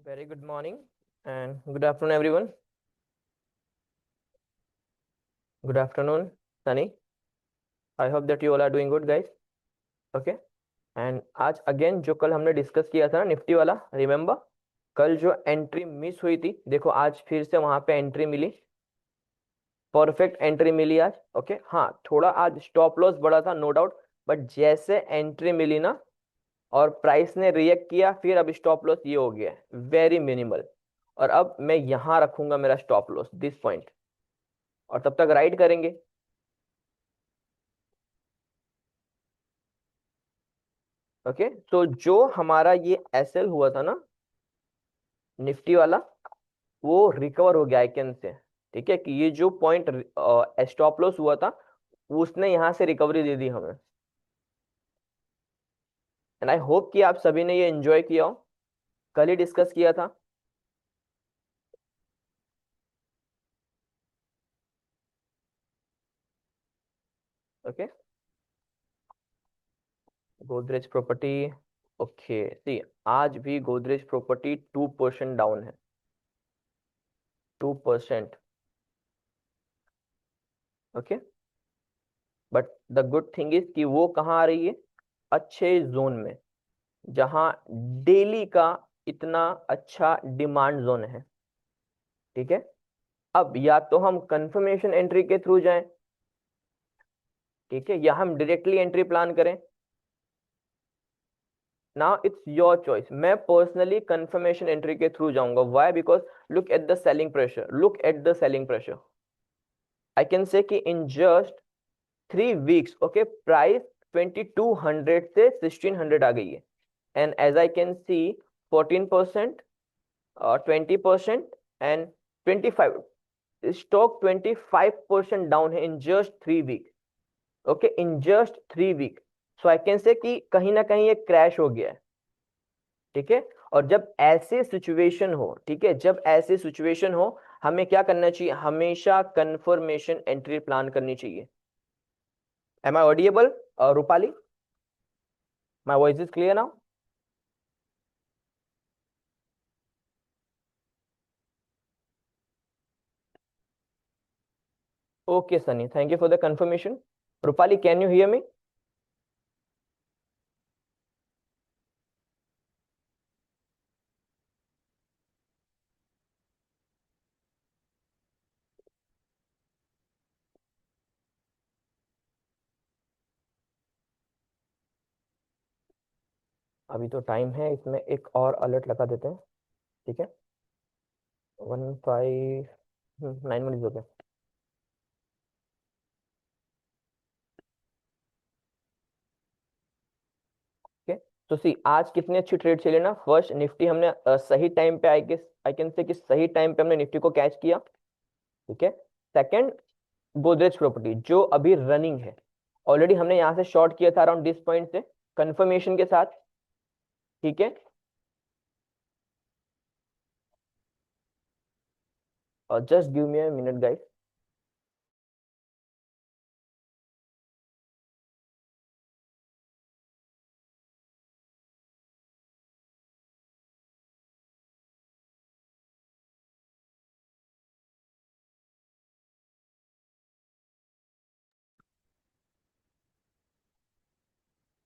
Very good morning and good afternoon, everyone. Good afternoon, Sunny. I hope that you all are doing good, guys. Okay. And आज again जो कल हमने discuss किया था ना Nifty वाला, रिमेम्बर? कल जो एंट्री मिस हुई थी, देखो आज फिर से वहां पे एंट्री मिली, परफेक्ट एंट्री मिली आज। ओके, हाँ थोड़ा आज स्टॉप लॉस बढ़ा था, नो डाउट, बट जैसे एंट्री मिली ना और प्राइस ने रिएक्ट किया, फिर अब स्टॉप लॉस ये हो गया वेरी मिनिमल। और अब मैं यहां रखूंगा मेरा स्टॉप लॉस दिस पॉइंट, और तब तक राइड करेंगे। ओके, तो जो हमारा ये एसएल हुआ था ना निफ्टी वाला, वो रिकवर हो गया आइकन से। ठीक है, कि ये जो पॉइंट स्टॉप लॉस हुआ था, उसने यहाँ से रिकवरी दे दी हमें। एंड आई होप कि आप सभी ने ये एंजॉय किया हो, कल ही डिस्कस किया था। Okay, Godrej property. ओके, सी आज भी गोदरेज प्रॉपर्टी 2% डाउन है, 2%। Okay, but the good thing is कि वो कहाँ आ रही है, अच्छे जोन में, जहां डेली का इतना अच्छा डिमांड जोन है। ठीक है, अब या तो हम कंफर्मेशन एंट्री के थ्रू जाएं, ठीक है, या हम डायरेक्टली एंट्री प्लान करें। Now it's your choice. मैं पर्सनली कंफर्मेशन एंट्री के थ्रू जाऊंगा। Why? Because look at the selling pressure, look at the selling pressure. I can say कि in just 3 weeks, okay, price 2200 से 1600 आ गई है। And as I can see 14%, 20% and 25, stock 25% down है in just 3 week. Okay, in just 3 week. So I can say कि कहीं ना कहीं ये क्रैश हो गया है। ठीक है, और जब ऐसे सिचुएशन हो, ठीक है, जब ऐसे सिचुएशन हो, हमें क्या करना चाहिए? हमेशा कंफर्मेशन एंट्री प्लान करनी चाहिए। Am I audible, Rupali? My voice is clear now? Okay Sunny, thank you for the confirmation. Rupali, can you hear me? अभी तो टाइम है, इसमें एक और अलर्ट लगा देते हैं। ठीक है, 15 9 मिनट हो गए। ओके, तो सी आज कितनी अच्छी ट्रेड चली ना। फर्स्ट निफ्टी हमने सही टाइम पे, आई कैन से कि सही टाइम पे हमने निफ्टी को कैच किया। ठीक है, सेकंड, गोदरेज प्रॉपर्टी जो अभी रनिंग है, ऑलरेडी हमने यहाँ से शॉर्ट किया था अराउंड दिस पॉइंट से, कंफर्मेशन के साथ। ठीक है, और just give me a minute guys.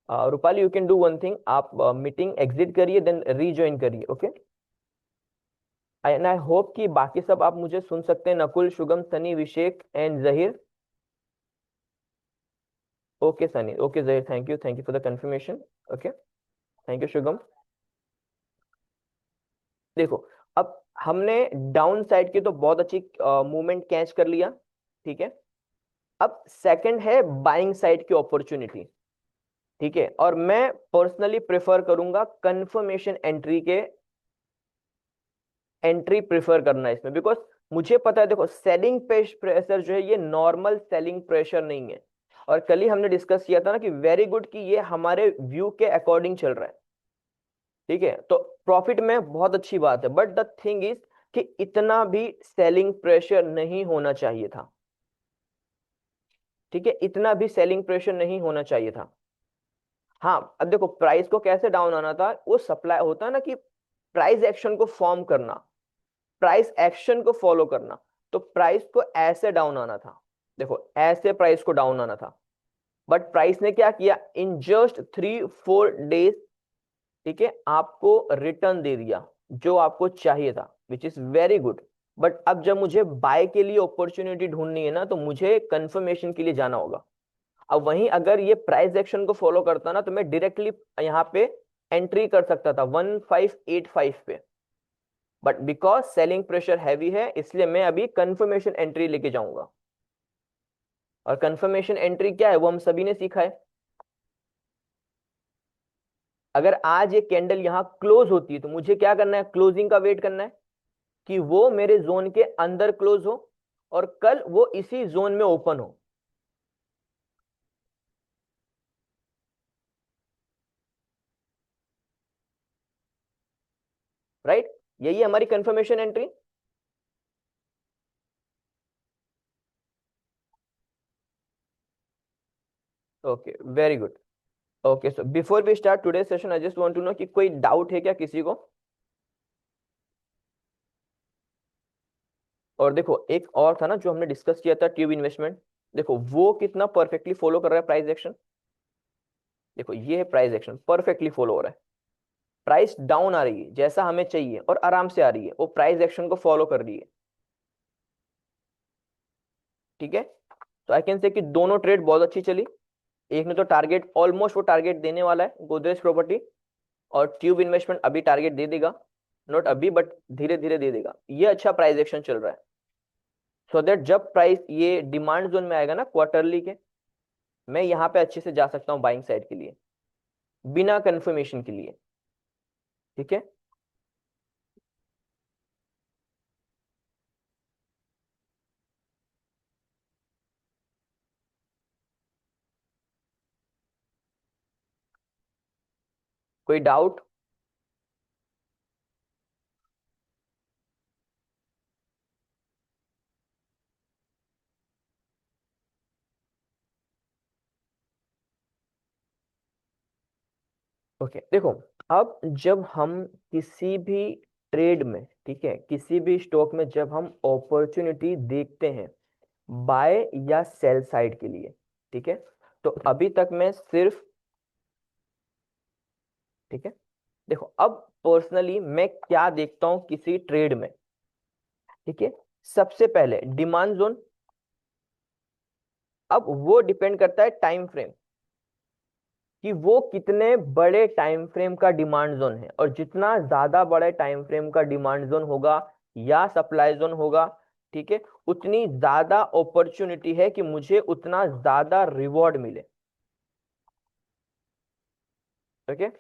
Rupali, you can do one thing, आप मीटिंग एग्जिट करिए, देन रीज्वाइन करिए। ओके, एंड आई होप कि बाकी सब आप मुझे सुन सकते हैं, Nakul, Shugam, Sunny, Vishek and Zaheer. Okay Sunny, okay Zaheer, thank you for the confirmation. Okay, thank you Shugam. देखो, अब हमने डाउन साइड की तो बहुत अच्छी मूवमेंट कैच कर लिया। ठीक है, अब सेकंड है बाइंग साइड की अपॉर्चुनिटी। ठीक है, और मैं पर्सनली प्रेफर करूंगा कंफर्मेशन एंट्री के, एंट्री प्रेफर करना इसमें, बिकॉज मुझे पता है, देखो सेलिंग प्रेशर जो है ये नॉर्मल सेलिंग प्रेशर नहीं है। और कल ही हमने डिस्कस किया था ना कि वेरी गुड कि ये हमारे व्यू के अकॉर्डिंग चल रहा है। ठीक है, तो प्रॉफिट में बहुत अच्छी बात है, बट द थिंग इज कि इतना भी सेलिंग प्रेशर नहीं होना चाहिए था। ठीक है, इतना भी सेलिंग प्रेशर नहीं होना चाहिए था। हाँ, अब देखो प्राइस को कैसे डाउन आना था, वो सप्लाई होता है ना कि प्राइस एक्शन को फॉर्म करना, प्राइस एक्शन को फॉलो करना, तो प्राइस को ऐसे डाउन आना था, देखो ऐसे प्राइस को डाउन आना था, बट प्राइस ने क्या किया, इन जस्ट 3-4 डेज, ठीक है, आपको रिटर्न दे दिया जो आपको चाहिए था, which is very good. But अब जब मुझे बाय के लिए अपॉर्चुनिटी ढूंढनी है ना, तो मुझे कंफर्मेशन के लिए जाना होगा। अब वहीं अगर ये प्राइस एक्शन को फॉलो करता ना, तो मैं डायरेक्टली यहाँ पे एंट्री कर सकता था 1585 पे, but because selling pressure heavy है, इसलिए मैं अभी कंफर्मेशन एंट्री लेके जाऊंगा। और कंफर्मेशन एंट्री क्या है, वो हम सभी ने सीखा है। अगर आज ये कैंडल यहां क्लोज होती है, तो मुझे क्या करना है, क्लोजिंग का वेट करना है कि वो मेरे जोन के अंदर क्लोज हो और कल वो इसी जोन में ओपन हो। राइट, यही है हमारी confirmation entry. Okay, very good. Okay, so before we start today session, I just want to know कि कोई डाउट है क्या किसी को। और देखो एक और था ना जो हमने डिस्कस किया था, ट्यूब इन्वेस्टमेंट, देखो वो कितना परफेक्टली फॉलो कर रहा है प्राइस एक्शन। देखो ये है प्राइस एक्शन, परफेक्टली फॉलो हो रहा है। प्राइस डाउन आ रही है जैसा हमें चाहिए और आराम से आ रही है, वो प्राइस एक्शन को फॉलो कर रही है। ठीक है, तो आई कैन से कि दोनों ट्रेड बहुत अच्छी चली। एक ने तो टारगेट, ऑलमोस्ट वो टारगेट देने वाला है गोदरेज प्रॉपर्टी, और ट्यूब इन्वेस्टमेंट अभी टारगेट दे देगा, नॉट अभी बट धीरे धीरे दे देगा। ये अच्छा प्राइस एक्शन चल रहा है, सो दैट जब प्राइस ये डिमांड जोन में आएगा ना क्वार्टरली के, मैं यहाँ पे अच्छे से जा सकता हूँ बाइंग साइड के लिए, बिना कंफर्मेशन के लिए। ठीक है, कोई डाउट। ओके, देखो अब जब हम किसी भी ट्रेड में, ठीक है, किसी भी स्टॉक में जब हम अपॉर्चुनिटी देखते हैं बाय या सेल साइड के लिए, ठीक है, तो अभी तक मैं सिर्फ, ठीक है, देखो अब पर्सनली मैं क्या देखता हूं किसी ट्रेड में, ठीक है, सबसे पहले डिमांड जोन। अब वो डिपेंड करता है टाइम फ्रेम, कि वो कितने बड़े टाइम फ्रेम का डिमांड जोन है, और जितना ज्यादा बड़े टाइम फ्रेम का डिमांड जोन होगा या सप्लाई जोन होगा, ठीक है, उतनी ज्यादा अपॉर्चुनिटी है कि मुझे उतना ज्यादा रिवॉर्ड मिले। ओके,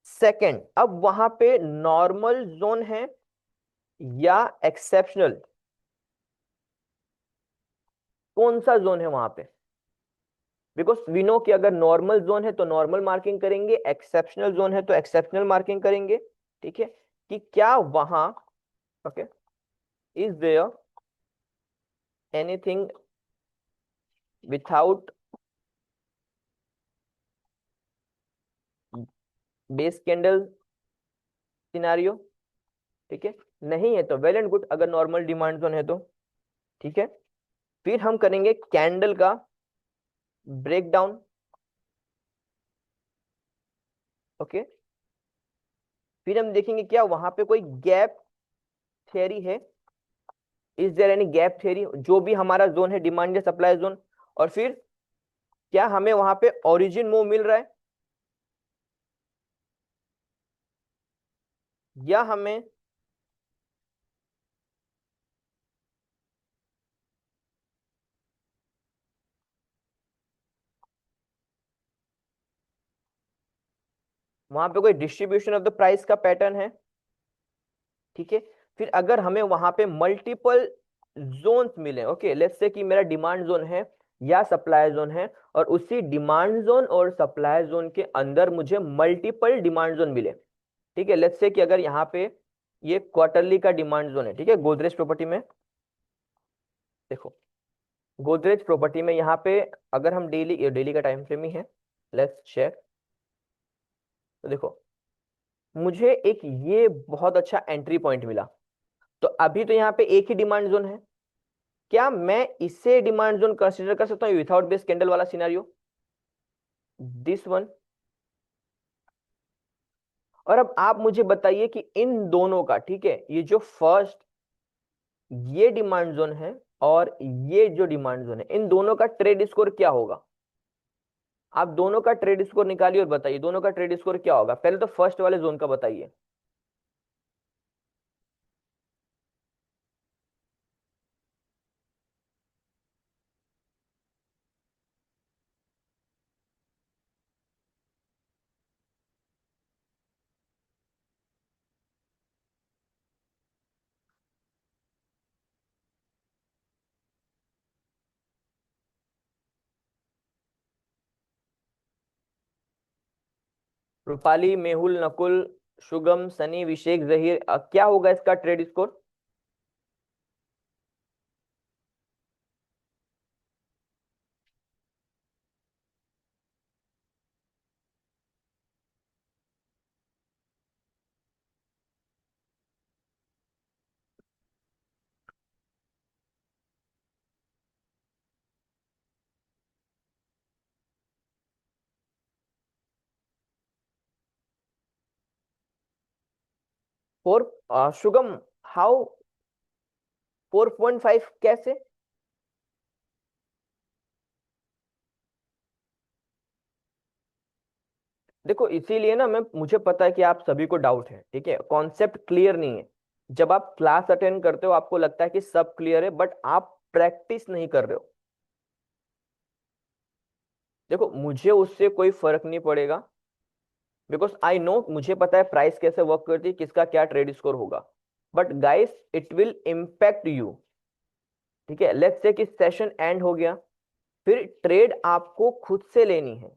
सेकंड, अब वहां पे नॉर्मल जोन है या एक्सेप्शनल, कौन सा जोन है वहां पे, बिकॉज वी नो कि अगर नॉर्मल जोन है तो नॉर्मल मार्किंग करेंगे, एक्सेप्शनल जोन है तो एक्सेप्शनल मार्किंग करेंगे। ठीक है, कि क्या वहां, okay, is there anything without base candle scenario, ठीक है, नहीं है तो वेल एंड गुड, अगर नॉर्मल डिमांड जोन है तो। ठीक है, फिर हम करेंगे कैंडल का ब्रेकडाउन। ओके, फिर हम देखेंगे क्या वहां पे कोई गैप थ्योरी है, is there any gap theory, जो भी हमारा जोन है डिमांड या सप्लाई जोन। और फिर क्या हमें वहां पे ओरिजिन मूव मिल रहा है, या हमें वहां पे कोई डिस्ट्रीब्यूशन ऑफ द प्राइस का पैटर्न है। ठीक है, फिर अगर हमें वहां पे मल्टीपल जोन्स मिले, ओके, लेट्स से कि मेरा डिमांड जोन है या सप्लाई जोन है, और उसी डिमांड जोन और सप्लाई जोन के अंदर मुझे मल्टीपल डिमांड जोन मिले। ठीक है, लेट्स से कि अगर यहाँ पे ये क्वार्टरली का डिमांड जोन है, ठीक है, गोदरेज प्रॉपर्टी में, देखो गोदरेज प्रॉपर्टी में यहाँ पे अगर हम डेली, डेली का टाइम फ्रेम ही है, लेट्स चेक। तो देखो मुझे एक ये बहुत अच्छा एंट्री पॉइंट मिला। तो अभी तो यहाँ पे एक ही डिमांड जोन है, क्या मैं इसे डिमांड जोन कंसीडर कर सकता हूँ विथआउट बेस कैंडल वाला सिनेरियो, दिस वन। और अब आप मुझे बताइए कि इन दोनों का, ठीक है, ये जो फर्स्ट ये डिमांड जोन है और ये जो डिमांड जोन है, इन दोनों का ट्रेड स्कोर क्या होगा। आप दोनों का ट्रेड स्कोर निकालिए और बताइए दोनों का ट्रेड स्कोर क्या होगा। पहले तो फर्स्ट वाले जोन का बताइए। रूपाली, मेहुल, नकुल, शुगम, सनी, विशेक, जहीर, क्या होगा इसका ट्रेड स्कोर। 4, शुगम, हाउ 4.5 कैसे। देखो इसीलिए ना, मैं मुझे पता है कि आप सभी को डाउट है, ठीक है, कॉन्सेप्ट क्लियर नहीं है। जब आप क्लास अटेंड करते हो आपको लगता है कि सब क्लियर है, बट आप प्रैक्टिस नहीं कर रहे हो। देखो मुझे उससे कोई फर्क नहीं पड़ेगा, बिकॉज आई नो, मुझे पता है प्राइस कैसे वर्क करती है, किसका क्या ट्रेड स्कोर होगा। But guys it will impact you. ठीक है, लेट्स से कि सेशन एंड हो गया, फिर ट्रेड आपको खुद से लेनी है।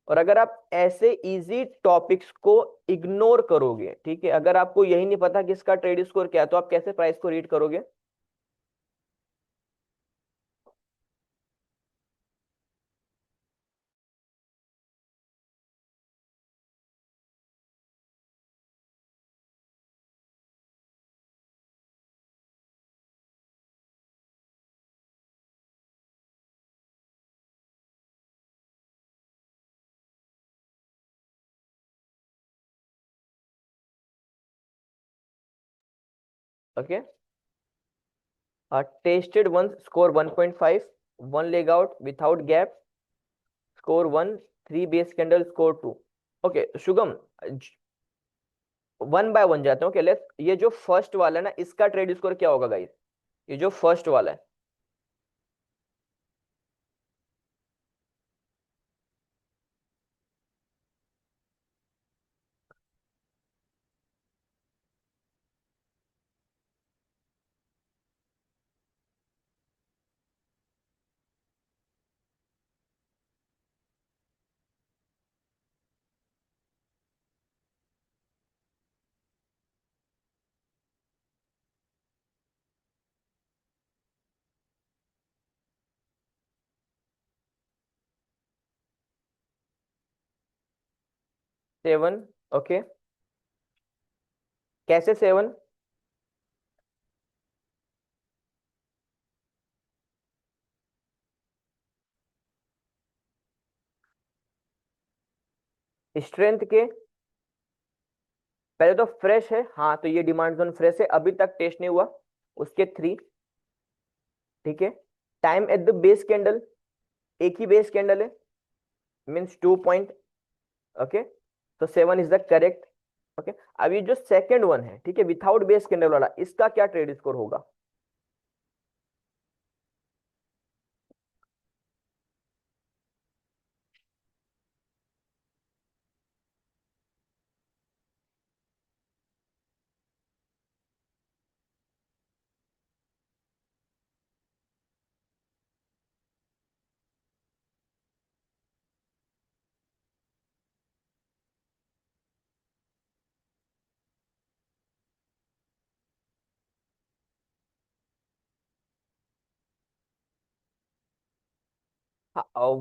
और अगर आप ऐसे इजी टॉपिक्स को इग्नोर करोगे, ठीक है, अगर आपको यही नहीं पता कि इसका ट्रेड स्कोर क्या है, तो आप कैसे प्राइस को रीड करोगे। Okay, tested one score 1.5, one leg out without gap score 1, 3 base candle score 2। Okay Sugam, one by one जाते हैं। ओके लेट्स, ये जो फर्स्ट वाला है ना, इसका ट्रेड स्कोर क्या होगा गाइस। ये जो फर्स्ट वाला है, 7। ओके, कैसे 7। स्ट्रेंथ के, पहले तो फ्रेश है, हाँ तो ये डिमांड जोन फ्रेश है, अभी तक टेस्ट नहीं हुआ। उसके 3, ठीक है। Time at the base candle, एक ही बेस कैंडल है, मीन्स 2 पॉइंट। ओके, तो 7 इज द करेक्ट। ओके, अब ये जो सेकंड वन है, ठीक है, विथआउट बेस कैंडल वाला, इसका क्या ट्रेड स्कोर होगा।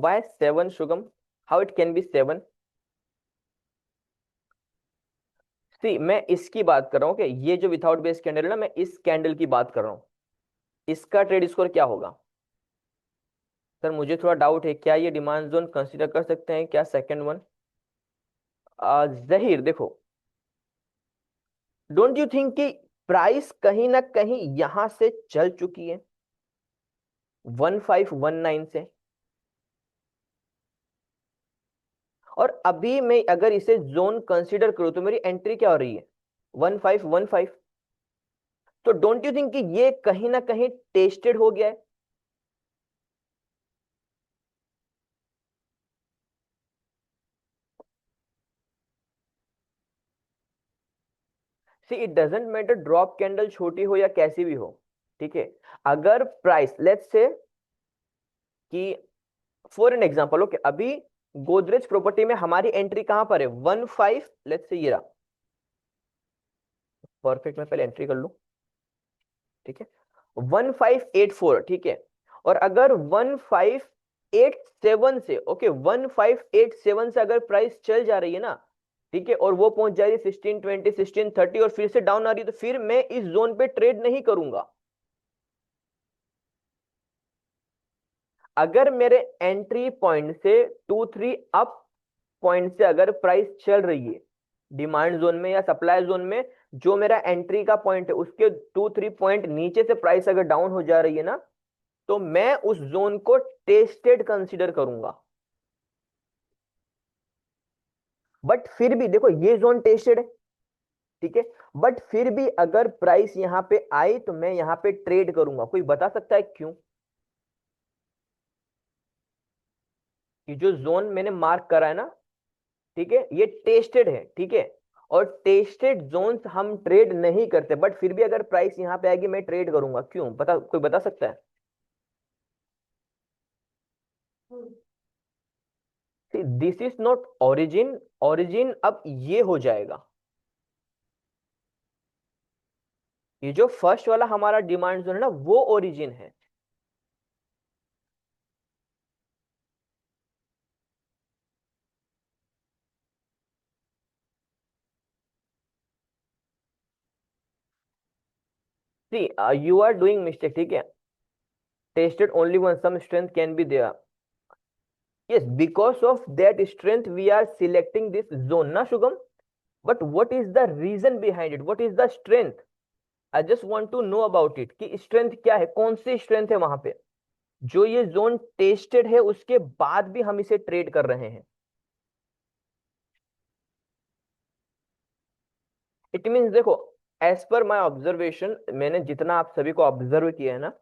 Why 7 Sugam, how it can be 7। See मैं इसकी बात कर रहा हूँ कि ये जो विथआउट बेस कैंडल है ना, मैं इस कैंडल की बात कर रहा हूँ, इसका ट्रेड स्कोर क्या होगा? सर मुझे थोड़ा डाउट है, क्या ये डिमांड जोन कंसीडर कर सकते हैं क्या सेकंड वन? जहीर देखो, डोंट यू थिंक कि प्राइस कहीं ना कहीं यहां से चल चुकी है 1519 से, और अभी मैं अगर इसे जोन कंसीडर करूं तो मेरी एंट्री क्या हो रही है 1515। तो डोंट यू थिंक कि ये कहीं ना कहीं टेस्टेड हो गया है? See it doesn't matter drop candle छोटी हो या कैसी भी हो, ठीक है। अगर प्राइस लेट्स से कि फॉर एन एग्जांपल, ओके, अभी गोदरेज प्रॉपर्टी में हमारी एंट्री कहां पर है 15, लेट्स से ये रहा, परफेक्ट, मैं पहले एंट्री कर लूं, ठीक है, 1584, ठीक है। और अगर 1587 से, ओके, 1587 से अगर प्राइस चल जा रही है ना, ठीक है, और वो पहुंच जा रही है 1620 1630 और फिर से डाउन आ रही है, तो फिर मैं इस जोन पे ट्रेड नहीं करूंगा। अगर मेरे एंट्री पॉइंट से 2 3 अप पॉइंट से अगर प्राइस चल रही है डिमांड जोन में या सप्लाई जोन में, जो मेरा एंट्री का पॉइंट है उसके 2 3 पॉइंट नीचे से प्राइस अगर डाउन हो जा रही है ना, तो मैं उस जोन को टेस्टेड कंसीडर करूंगा। बट फिर भी देखो ये जोन टेस्टेड है, ठीक है, बट फिर भी अगर प्राइस यहां पे आई तो मैं यहां पे ट्रेड करूंगा। कोई बता सकता है क्यों? कि जो जोन मैंने मार्क करा है ना, ठीक है, ये टेस्टेड है, ठीक है, और टेस्टेड जोन्स हम ट्रेड नहीं करते, बट फिर भी अगर प्राइस यहां पे आएगी मैं ट्रेड करूंगा। क्यों? बता, कोई बता सकता है? This is not origin, origin अब ये हो जाएगा, ये जो फर्स्ट वाला हमारा डिमांड जोन है ना वो ओरिजिन है। See you are doing mistake, ठीक है, tested only one some strength can be there, yes, because of that strength we are selecting this zone na Shugam, but what is the reason behind it, what is the strength? I just want to know about it कि strength क्या है, कौन सी strength है वहां पे जो ये zone tested है उसके बाद भी हम इसे ट्रेड कर रहे हैं। इट मीन्स देखो, एज पर माय ऑब्जर्वेशन, मैंने जितना आप सभी को ऑब्जर्व किया है ना,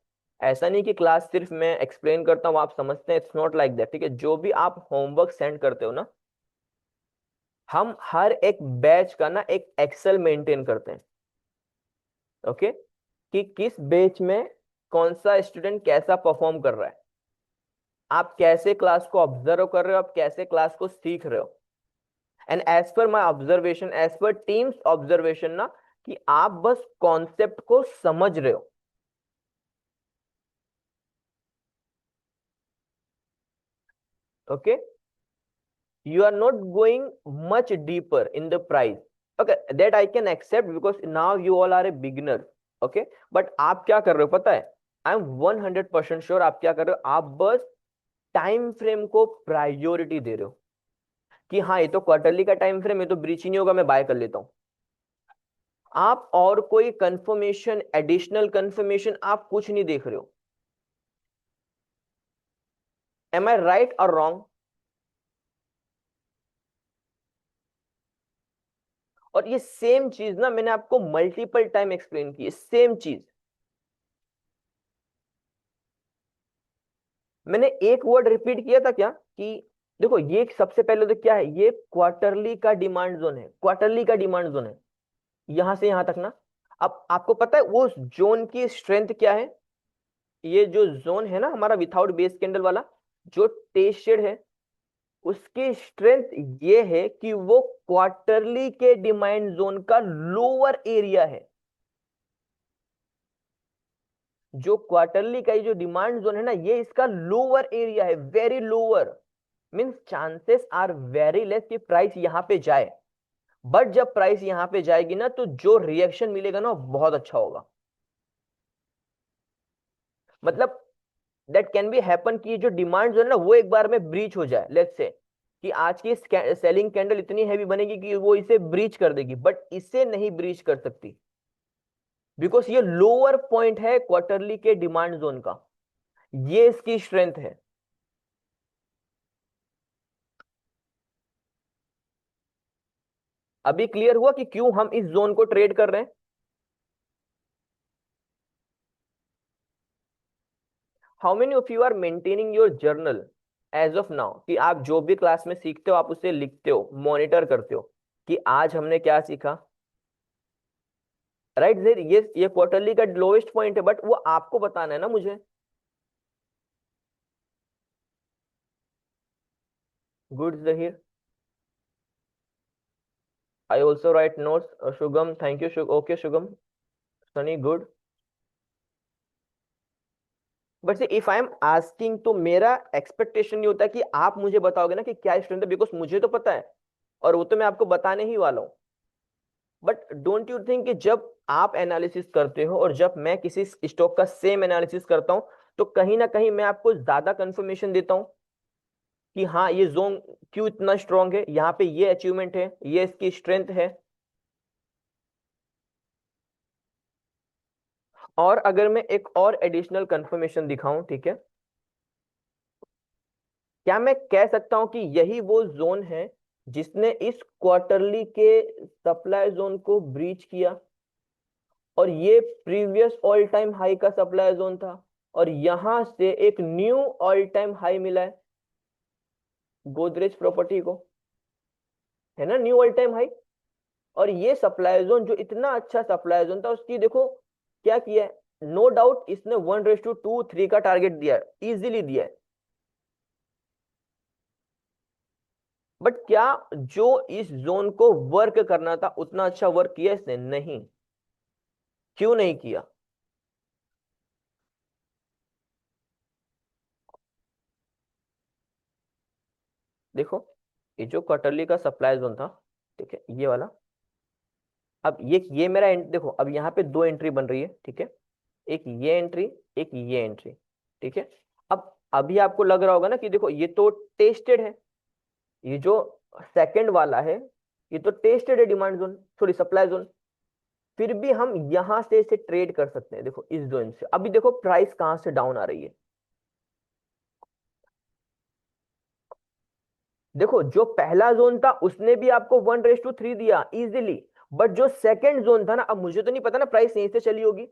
ऐसा नहीं कि क्लास सिर्फ मैं एक्सप्लेन करता हूँ आप समझते हैं, इट्स नॉट लाइक दैट, ठीक है। जो भी आप होमवर्क सेंड करते हो ना, हम हर एक बैच का ना एक एक्सेल मेंटेन करते हैं, ओके, कि किस बैच में कौन सा स्टूडेंट कैसा परफॉर्म कर रहा है, आप कैसे क्लास को ऑब्जर्व कर रहे हो, आप कैसे क्लास को सीख रहे हो। एंड एज पर माय ऑब्जर्वेशन, एज पर टीम्स ऑब्जर्वेशन ना, कि आप बस कॉन्सेप्ट को समझ रहे हो, okay, you are not going much deeper in the price, okay, that I can accept because now you all are a beginner, okay, but आप क्या कर रहे हो पता है, आई एम 100% श्योर आप क्या कर रहे हो, आप बस टाइम फ्रेम को प्रायोरिटी दे रहे हो कि हाँ ये तो क्वार्टरली का टाइम फ्रेम, ये तो ब्रीच ही नहीं होगा, मैं बाय कर लेता हूँ। आप और कोई कंफर्मेशन, एडिशनल कंफर्मेशन आप कुछ नहीं देख रहे हो। एम आई राइट और रॉन्ग? और ये सेम चीज ना मैंने आपको मल्टीपल टाइम एक्सप्लेन की है, सेम चीज। मैंने एक वर्ड रिपीट किया था क्या कि देखो ये सबसे पहले तो क्या है, ये क्वार्टरली का डिमांड जोन है, क्वार्टरली का डिमांड जोन है, यहां से यहां तक ना। अब आपको पता है वो जोन की स्ट्रेंथ क्या है? ये जो जोन है ना हमारा विथआउट बेस कैंडल वाला, जो टेस्टेड है, उसकी स्ट्रेंथ ये है कि वो क्वार्टरली के डिमांड जोन का लोअर एरिया है। जो क्वार्टरली का ये जो डिमांड जोन है ना, ये इसका लोअर एरिया है, very lower, means chances are very less कि प्राइस यहां पे जाए। बट जब प्राइस यहां पे जाएगी ना, तो जो रिएक्शन मिलेगा ना वो बहुत अच्छा होगा। मतलब दैट कैन बी हैपन कि जो डिमांड जो है ना वो एक बार में ब्रीच हो जाए। लेट्स से कि आज की सेलिंग कैंडल इतनी हैवी बनेगी कि वो इसे ब्रीच कर देगी, बट इसे नहीं ब्रीच कर सकती, बिकॉज ये लोअर पॉइंट है क्वार्टरली के डिमांड जोन का। ये इसकी स्ट्रेंथ है। अभी क्लियर हुआ कि क्यों हम इस जोन को ट्रेड कर रहे हैं। How many of you are maintaining your journal as of now, कि आप जो भी क्लास में सीखते हो आप उसे लिखते हो, मॉनिटर करते हो कि आज हमने क्या सीखा। राइट देर, ये क्वार्टरली का लोएस्ट पॉइंट है, बट वो आपको बताना है ना मुझे। Good Zaheer, I also write notes. Sugam, thank you. Okay Sugam, Sunny good. But if I am asking, तो मेरा एक्सपेक्टेशन ये होता है कि आप मुझे बताओगे ना कि क्या स्ट्रेंथ है, बिकॉज मुझे तो पता है और वो तो मैं आपको बताने ही वाला हूँ। बट डोंट यू थिंक कि जब आप एनालिसिस करते हो और जब मैं किसी स्टॉक का सेम एनालिसिस करता हूं, तो कहीं ना कहीं मैं आपको ज्यादा कंफर्मेशन देता हूं कि हाँ ये जोन क्यों इतना स्ट्रांग है, यहाँ पे ये अचीवमेंट है, ये इसकी स्ट्रेंथ है। और अगर मैं एक और एडिशनल कंफर्मेशन दिखाऊं, ठीक है, क्या मैं कह सकता हूं कि यही वो जोन है जिसने इस क्वार्टरली के सप्लाई जोन को ब्रीच किया, और ये प्रीवियस ऑल टाइम हाई का सप्लाई जोन था, और यहां से एक न्यू ऑल टाइम हाई मिला है गोदरेज प्रॉपर्टी को, है ना, न्यू ऑल टाइम हाई। और ये सप्लाई जोन जो इतना अच्छा सप्लाई जोन था, उसकी देखो क्या किया है। नो डाउट इसने 1:2 3 का टारगेट दिया है, इजीली दिया है, बट क्या जो इस जोन को वर्क करना था उतना अच्छा वर्क किया इसने? नहीं। क्यों नहीं किया? देखो, ये जो क्वार्टरली का सप्लाई जोन था, ठीक है, ये वाला, अब ये मेरा देखो, अब यहाँ पे दो एंट्री बन रही है, ठीक है, एक ये एंट्री, एक ये एंट्री, ठीक है। अब अभी आपको लग रहा होगा ना कि देखो ये तो टेस्टेड है, ये जो सेकंड वाला है ये तो टेस्टेड है demand zone, sorry supply zone. फिर भी हम यहां से इसे ट्रेड कर सकते हैं। देखो इस जोन से अभी देखो प्राइस कहां से डाउन आ रही है। देखो जो पहला जोन था उसने भी आपको 1:3 दिया इजीली, बट जो सेकंड जोन था ना, अब मुझे तो नहीं पता ना प्राइस यहीं से चली होगी,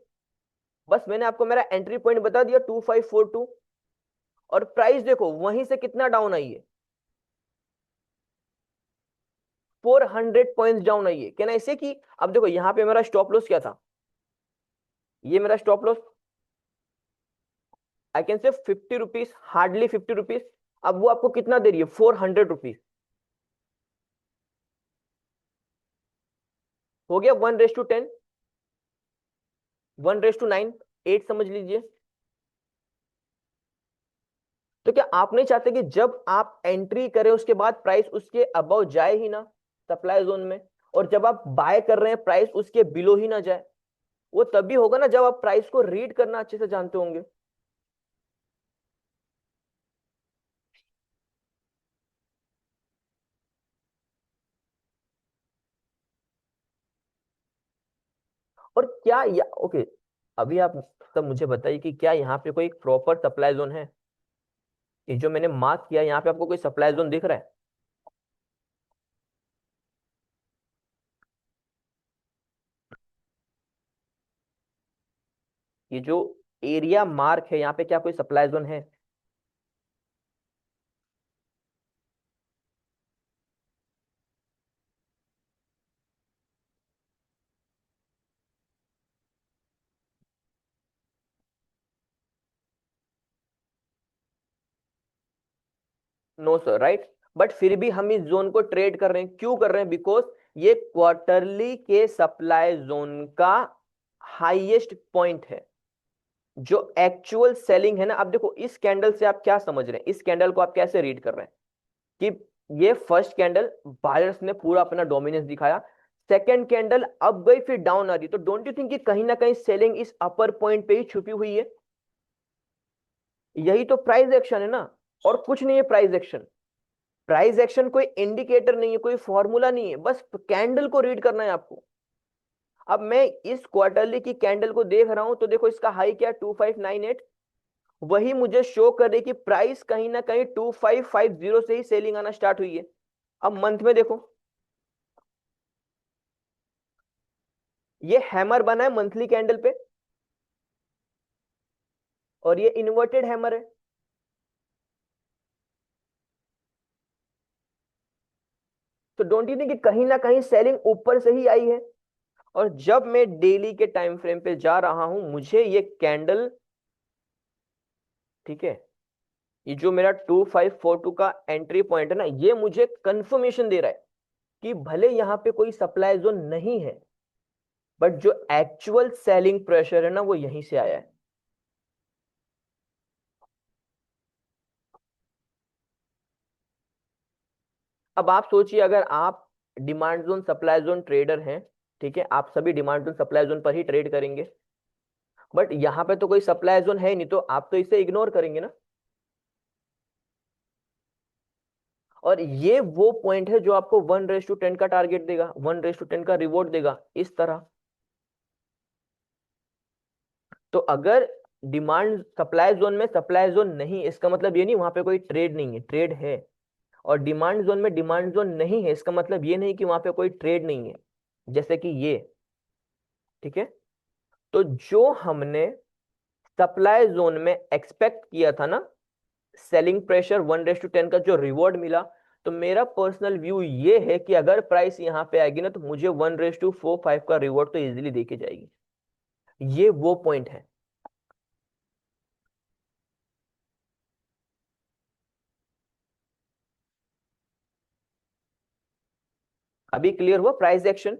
बस मैंने आपको मेरा एंट्री पॉइंट बता दिया 2542, और प्राइस देखो वहीं से कितना डाउन आई है, 400 पॉइंट्स डाउन आई है। कहना ऐसे कि अब देखो यहाँ पे मेरा स्टॉप लॉस क्या था, ये मेरा स्टॉप लॉस, आई कैन से 50 रुपीज, हार्डली 50 रुपीज। अब वो आपको कितना दे रही है? 400 रुपीज। हो गया 1:10, 1:9, 8 समझ लीजिए। तो क्या आप नहीं चाहते कि जब आप एंट्री करें उसके बाद प्राइस उसके अबव जाए ही ना सप्लाई जोन में, और जब आप बाय कर रहे हैं प्राइस उसके बिलो ही ना जाए? वो तभी होगा ना जब आप प्राइस को रीड करना अच्छे से जानते होंगे। और क्या या ओके, अभी आप तब मुझे बताइए कि क्या यहाँ पे कोई प्रॉपर सप्लाई जोन है? ये जो मैंने मार्क किया यहाँ पे आपको कोई सप्लाई जोन दिख रहा है? ये जो एरिया मार्क है यहाँ पे क्या कोई सप्लाई जोन है? No sir, right. बट फिर भी हम इस जोन को ट्रेड कर रहे हैं, क्यों कर रहे हैं? बिकॉज ये क्वार्टरली के सप्लाई जोन का हाईएस्ट पॉइंट है। जो एक्चुअल सेलिंग है ना, अब देखो इस कैंडल से आप क्या समझ रहे हैं, इस कैंडल को आप कैसे रीड कर रहे हैं कि ये फर्स्ट कैंडल बायर्स ने पूरा अपना डोमिनेंस दिखाया, सेकंड कैंडल अब गई फिर डाउन आ रही, तो डोंट यू थिंक कि कहीं ना कहीं सेलिंग इस अपर पॉइंट पे ही छुपी हुई है? यही तो प्राइस एक्शन है ना, और कुछ नहीं है प्राइस एक्शन। प्राइस एक्शन कोई इंडिकेटर नहीं है, कोई फॉर्मूला नहीं है, बस कैंडल को रीड करना है आपको। अब मैं इस क्वार्टरली की कैंडल को देख रहा हूं, तो देखो इसका हाई क्या, 2598, वही मुझे शो कर रही कि प्राइस कहीं ना कहीं 2550 से ही सेलिंग आना स्टार्ट हुई है। अब मंथ में देखो, ये हैमर बना है मंथली कैंडल पे, और ये इन्वर्टेड हैमर है। तो डोंट यू थिंक कि कहीं ना कहीं सेलिंग ऊपर से ही आई है? और जब मैं डेली के टाइम फ्रेम पे जा रहा हूं, मुझे ये कैंडल, ठीक है, ये जो मेरा 2542 का एंट्री पॉइंट है ना, ये मुझे कंफर्मेशन दे रहा है कि भले यहां पे कोई सप्लाई जोन नहीं है, बट जो एक्चुअल सेलिंग प्रेशर है ना, वो यहीं से आया है। अब आप सोचिए, अगर आप demand zone supply zone trader हैं, ठीक है, आप सभी डिमांड जोन सप्लाई जोन पर ही ट्रेड करेंगे, बट यहाँ पे तो कोई सप्लाई जोन है नहीं, तो आप तो इसे इग्नोर करेंगे ना। और ये वो पॉइंट है जो आपको 1:10 का टारगेट देगा, 1:10 का रिवॉर्ड देगा, इस तरह। तो अगर डिमांड सप्लाई जोन में सप्लाई जोन नहीं, इसका मतलब ये नहीं वहां पे कोई ट्रेड नहीं है, ट्रेड है। और डिमांड जोन में डिमांड जोन नहीं है, इसका मतलब ये नहीं कि वहां पे कोई ट्रेड नहीं है, जैसे कि ये, ठीक है। तो जो हमने सप्लाई जोन में एक्सपेक्ट किया था ना, सेलिंग प्रेशर 1:10 का जो रिवॉर्ड मिला, तो मेरा पर्सनल व्यू ये है कि अगर प्राइस यहां पे आएगी ना, तो मुझे 1:45 का रिवॉर्ड तो इजीली देके जाएगी। ये वो पॉइंट है। अभी क्लियर हुआ प्राइस एक्शन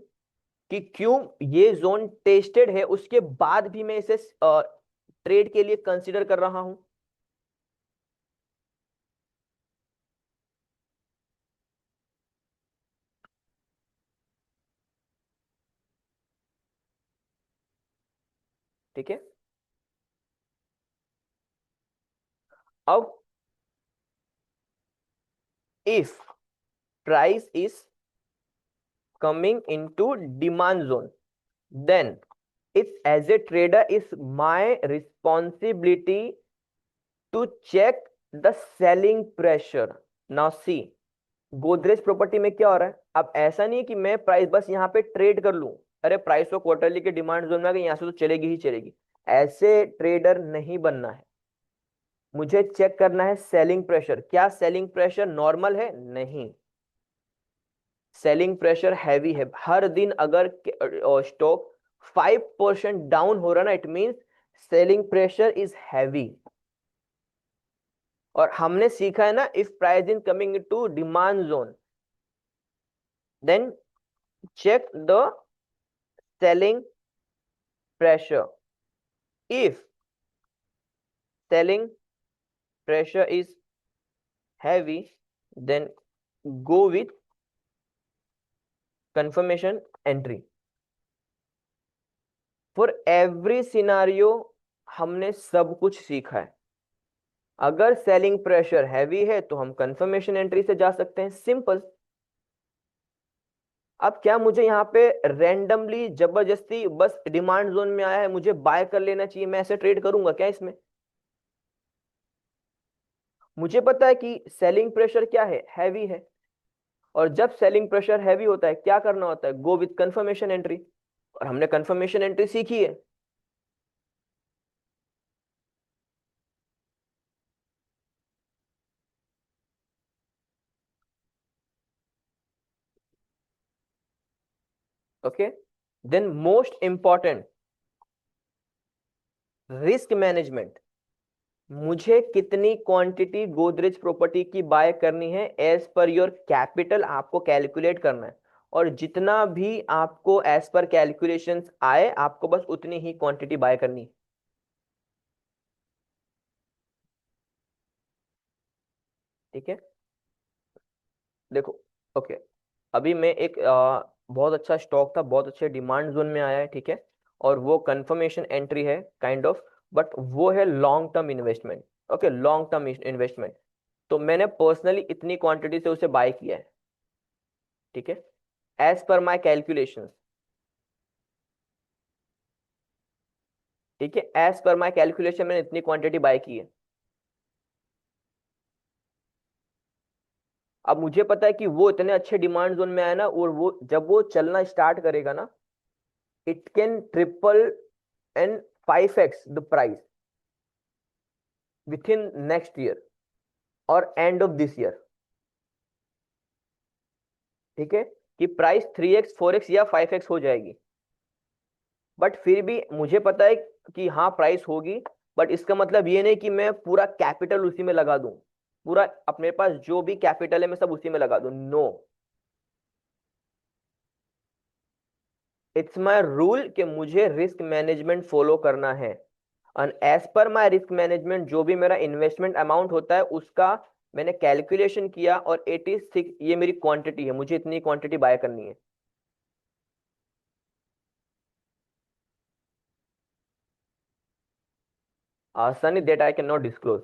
कि क्यों ये जोन टेस्टेड है, उसके बाद भी मैं इसे ट्रेड के लिए कंसीडर कर रहा हूं। ठीक है। अब if price is coming into demand zone, then it as a trader is my responsibility to check the selling pressure. Now see, Godrej property में क्या हो रहा है? अब ऐसा नहीं है कि मैं प्राइस बस यहाँ पे ट्रेड कर लूं, अरे प्राइस तो क्वार्टरली के डिमांड जोन में आ गई, यहाँ से तो चलेगी ही चलेगी, ऐसे ट्रेडर नहीं बनना है। मुझे चेक करना है सेलिंग प्रेशर, क्या सेलिंग प्रेशर नॉर्मल है? नहीं, सेलिंग प्रेशर हैवी है। हर दिन अगर स्टॉक 5% डाउन हो रहा ना, it means selling pressure is heavy. और हमने सीखा है ना, if price in coming to demand zone, then check the selling pressure. If selling pressure is heavy, then go with confirmation entry for every scenario। हमने सब कुछ सीखा है। अगर सेलिंग प्रेशर हैवी है तो हम कंफर्मेशन एंट्री से जा सकते हैं, सिंपल। अब क्या मुझे यहाँ पे रैंडमली जबरदस्ती बस डिमांड जोन में आया है मुझे बाय कर लेना चाहिए, मैं ऐसे ट्रेड करूंगा क्या इसमें? मुझे पता है कि सेलिंग प्रेशर क्या है, हैवी है। और जब सेलिंग प्रेशर हैवी होता है, क्या करना होता है? Go with confirmation entry. और हमने कंफर्मेशन एंट्री सीखी है। Okay, then most important, risk management. मुझे कितनी क्वांटिटी गोदरेज प्रॉपर्टी की बाय करनी है, एज पर योर कैपिटल आपको कैलकुलेट करना है। और जितना भी आपको एज पर कैलकुलेशंस आए, आपको बस उतनी ही क्वांटिटी बाय करनी है। ठीक है। देखो, ओके, अभी मैं एक बहुत अच्छा स्टॉक था, बहुत अच्छे डिमांड जोन में आया है, ठीक है, और वो कंफर्मेशन एंट्री है काइंड ऑफ, बट वो है long term investment. Okay, long term investment. तो मैंने पर्सनली इतनी क्वांटिटी से उसे बाय किया है, ठीक है, एज पर माई कैलकुलेशन, ठीक है, एज पर माई कैलकुलेशन मैंने इतनी क्वांटिटी बाय की है। अब मुझे पता है कि वो इतने अच्छे डिमांड जोन में आया ना, और वो जब वो चलना स्टार्ट करेगा ना, it can triple and 5x the price with in next year और एंड ऑफ दिस ईयर, ठीक है, कि प्राइस 3x 4x या 5x हो जाएगी। बट फिर भी मुझे पता है कि हाँ प्राइस होगी, बट इसका मतलब ये नहीं कि मैं पूरा कैपिटल उसी में लगा दूं, पूरा अपने पास जो भी कैपिटल है मैं सब उसी में लगा दूं, नो। इट्स माय रूल कि मुझे रिस्क मैनेजमेंट फॉलो करना है, एंड एज पर माय रिस्क मैनेजमेंट जो भी मेरा इन्वेस्टमेंट अमाउंट होता है उसका मैंने कैलकुलेशन किया, और 86 ये मेरी क्वांटिटी है, मुझे इतनी क्वांटिटी बाय करनी है। Sunny, that I can not disclose,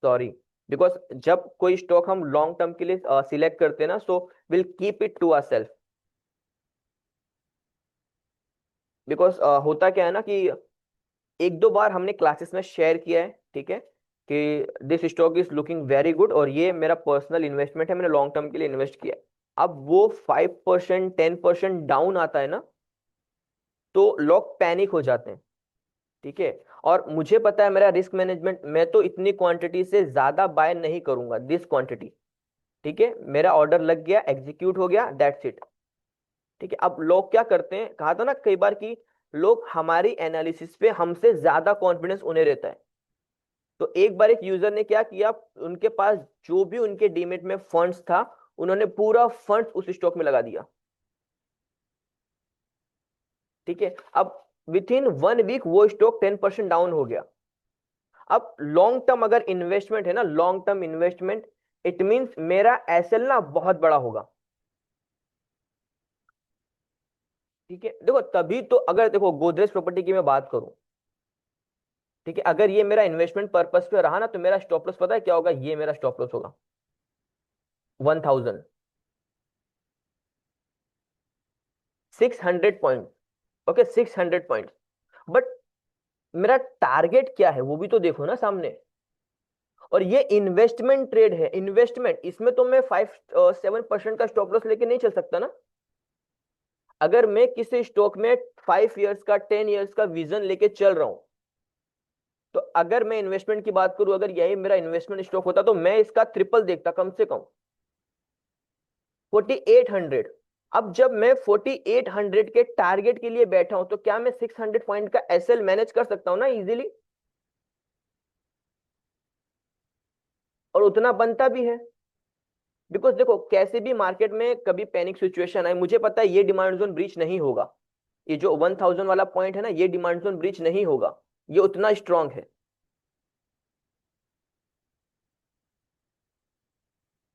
sorry, because जब कोई स्टॉक हम लॉन्ग टर्म के लिए सिलेक्ट करते हैं ना, so will keep it to our self. Because होता क्या है ना कि एक दो बार हमने क्लासेस में शेयर किया है, ठीक है, कि this stock is looking very good और ये मेरा पर्सनल इन्वेस्टमेंट है, मैंने लॉन्ग टर्म के लिए इन्वेस्ट किया है। अब वो 5% 10% डाउन आता है ना, तो लोग पैनिक हो जाते हैं, ठीक है। और मुझे पता है मेरा रिस्क मैनेजमेंट, मैं तो इतनी क्वांटिटी से ज्यादा बाय नहीं करूंगा, दिस क्वांटिटी, ठीक है, मेरा ऑर्डर लग गया, एग्जीक्यूट हो गया, दैट्स इट, ठीक है। अब लोग क्या करते हैं, कहा था ना कई बार कि लोग हमारी एनालिसिस पे हमसे ज्यादा कॉन्फिडेंस उन्हें रहता है। तो एक बार एक यूजर ने क्या किया, उनके पास जो भी उनके डीमेट में फंड्स था, उन्होंने पूरा फंड्स उस स्टॉक में लगा दिया, ठीक है। अब विथ इन 1 वीक वो स्टॉक 10% डाउन हो गया। अब लॉन्ग टर्म अगर इन्वेस्टमेंट है ना, long term investment, it means मेरा एसएल ना बहुत बड़ा होगा, ठीक है। देखो तभी तो, अगर देखो गोदरेज प्रॉपर्टी की मैं बात करूं, ठीक है, अगर ये मेरा इन्वेस्टमेंट पर्पस पे रहा ना, तो मेरा स्टॉप लॉस पता है क्या होगा, ये मेरा स्टॉप लॉस होगा 1600 पॉइंट। Okay, 600 point. बट मेरा टारगेट क्या है वो भी तो देखो ना सामने। और ये इन्वेस्टमेंट ट्रेड है, इन्वेस्टमेंट, इसमें तो मैं 5 7% का स्टॉप लॉस लेके नहीं चल सकता ना। अगर मैं किसी स्टॉक में 5 इयर्स का 10 इयर्स का विजन लेके चल रहा हूं, तो अगर मैं इन्वेस्टमेंट की बात करूं, अगर यही मेरा इन्वेस्टमेंट स्टॉक होता तो मैं इसका ट्रिपल देखता कम से कम, 4800। अब जब मैं 4800 के टारगेट के लिए बैठा हूं, तो क्या मैं 600 पॉइंट का एसएल मैनेज कर सकता हूं ना इजीली, और उतना बनता भी है। बिकॉज देखो कैसे भी मार्केट में कभी पैनिक सिचुएशन आए, मुझे पता है ये डिमांड जोन ब्रीच नहीं होगा, ये जो 1000 वाला पॉइंट है ना, ये डिमांड जोन ब्रीच नहीं होगा, ये उतना स्ट्रांग है।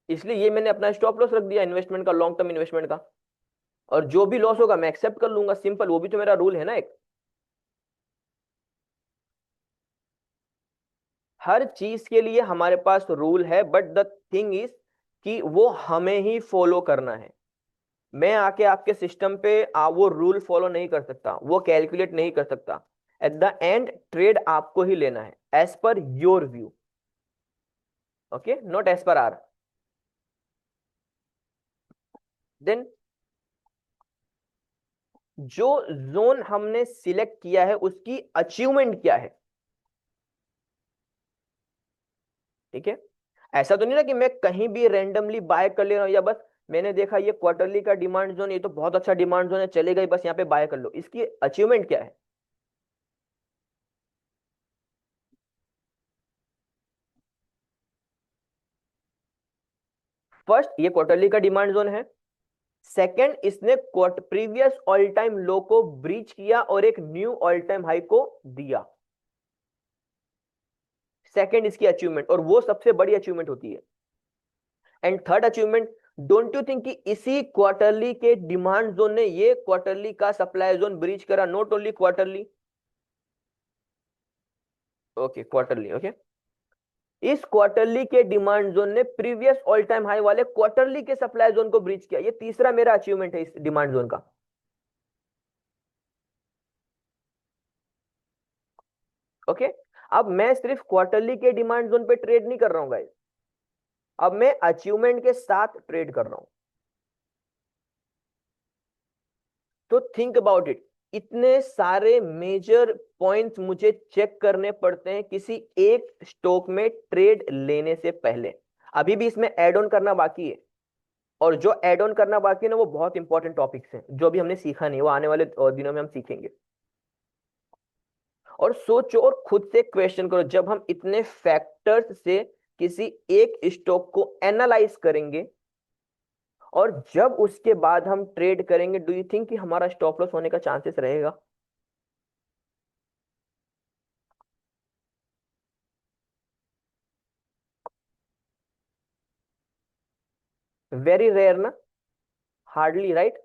इसलिए ये मैंने अपना स्टॉप लॉस रख दिया इन्वेस्टमेंट का, लॉन्ग टर्म इन्वेस्टमेंट का, और जो भी लॉस होगा मैं एक्सेप्ट कर लूंगा, सिंपल, वो भी तो मेरा रूल है ना एक। हर चीज के लिए हमारे पास रूल है, बट द थिंग इज कि वो हमें ही फॉलो करना है। मैं आके आपके सिस्टम पे वो रूल फॉलो नहीं कर सकता, वो कैलकुलेट नहीं कर सकता। एट द एंड ट्रेड आपको ही लेना है, एज पर your view, okay, not as पर आर। देन जो जोन हमने सिलेक्ट किया है उसकी अचीवमेंट क्या है, ठीक है। ऐसा तो नहीं ना कि मैं कहीं भी रैंडमली बाय कर ले रहा हूं, या बस मैंने देखा ये क्वार्टरली का डिमांड जोन, ये तो बहुत अच्छा डिमांड जोन है, चलेगा ही, बस यहाँ पे बाय कर लो, इसकी अचीवमेंट क्या है। फर्स्ट, ये क्वार्टरली का डिमांड जोन है। सेकंड, इसने प्रीवियस ऑल टाइम लो को ब्रीच किया और एक न्यू ऑल टाइम हाई को दिया, सेकंड इसकी अचीवमेंट, और वो सबसे बड़ी अचीवमेंट होती है। And third achievement, don't you think कि इसी क्वार्टरली के डिमांड जोन ने ये क्वार्टरली का सप्लाई जोन ब्रीच करा, not only quarterly, okay quarterly, okay, इस क्वार्टरली के डिमांड जोन ने प्रीवियस ऑल टाइम हाई वाले क्वार्टरली के सप्लाई जोन को ब्रीच किया। ये तीसरा मेरा अचीवमेंट है इस डिमांड जोन का। ओके, अब मैं सिर्फ क्वार्टरली के डिमांड जोन पे ट्रेड नहीं कर रहा हूं गाइस, अब मैं अचीवमेंट के साथ ट्रेड कर रहा हूं। तो थिंक अबाउट इट, इतने सारे मेजर पॉइंट्स मुझे चेक करने पड़ते हैं किसी एक स्टॉक में ट्रेड लेने से पहले। अभी भी इसमें ऐड ऑन करना बाकी है, और जो ऐड ऑन करना बाकी है ना वो बहुत इंपॉर्टेंट टॉपिक्स हैं जो अभी हमने सीखा नहीं, वो आने वाले दिनों में हम सीखेंगे। और सोचो और खुद से क्वेश्चन करो, जब हम इतने फैक्टर्स से किसी एक स्टॉक को एनालाइज करेंगे और जब उसके बाद हम ट्रेड करेंगे, डू यू थिंक कि हमारा स्टॉप लॉस होने का चांसेस रहेगा? वेरी रेयर ना, हार्डली, राइट।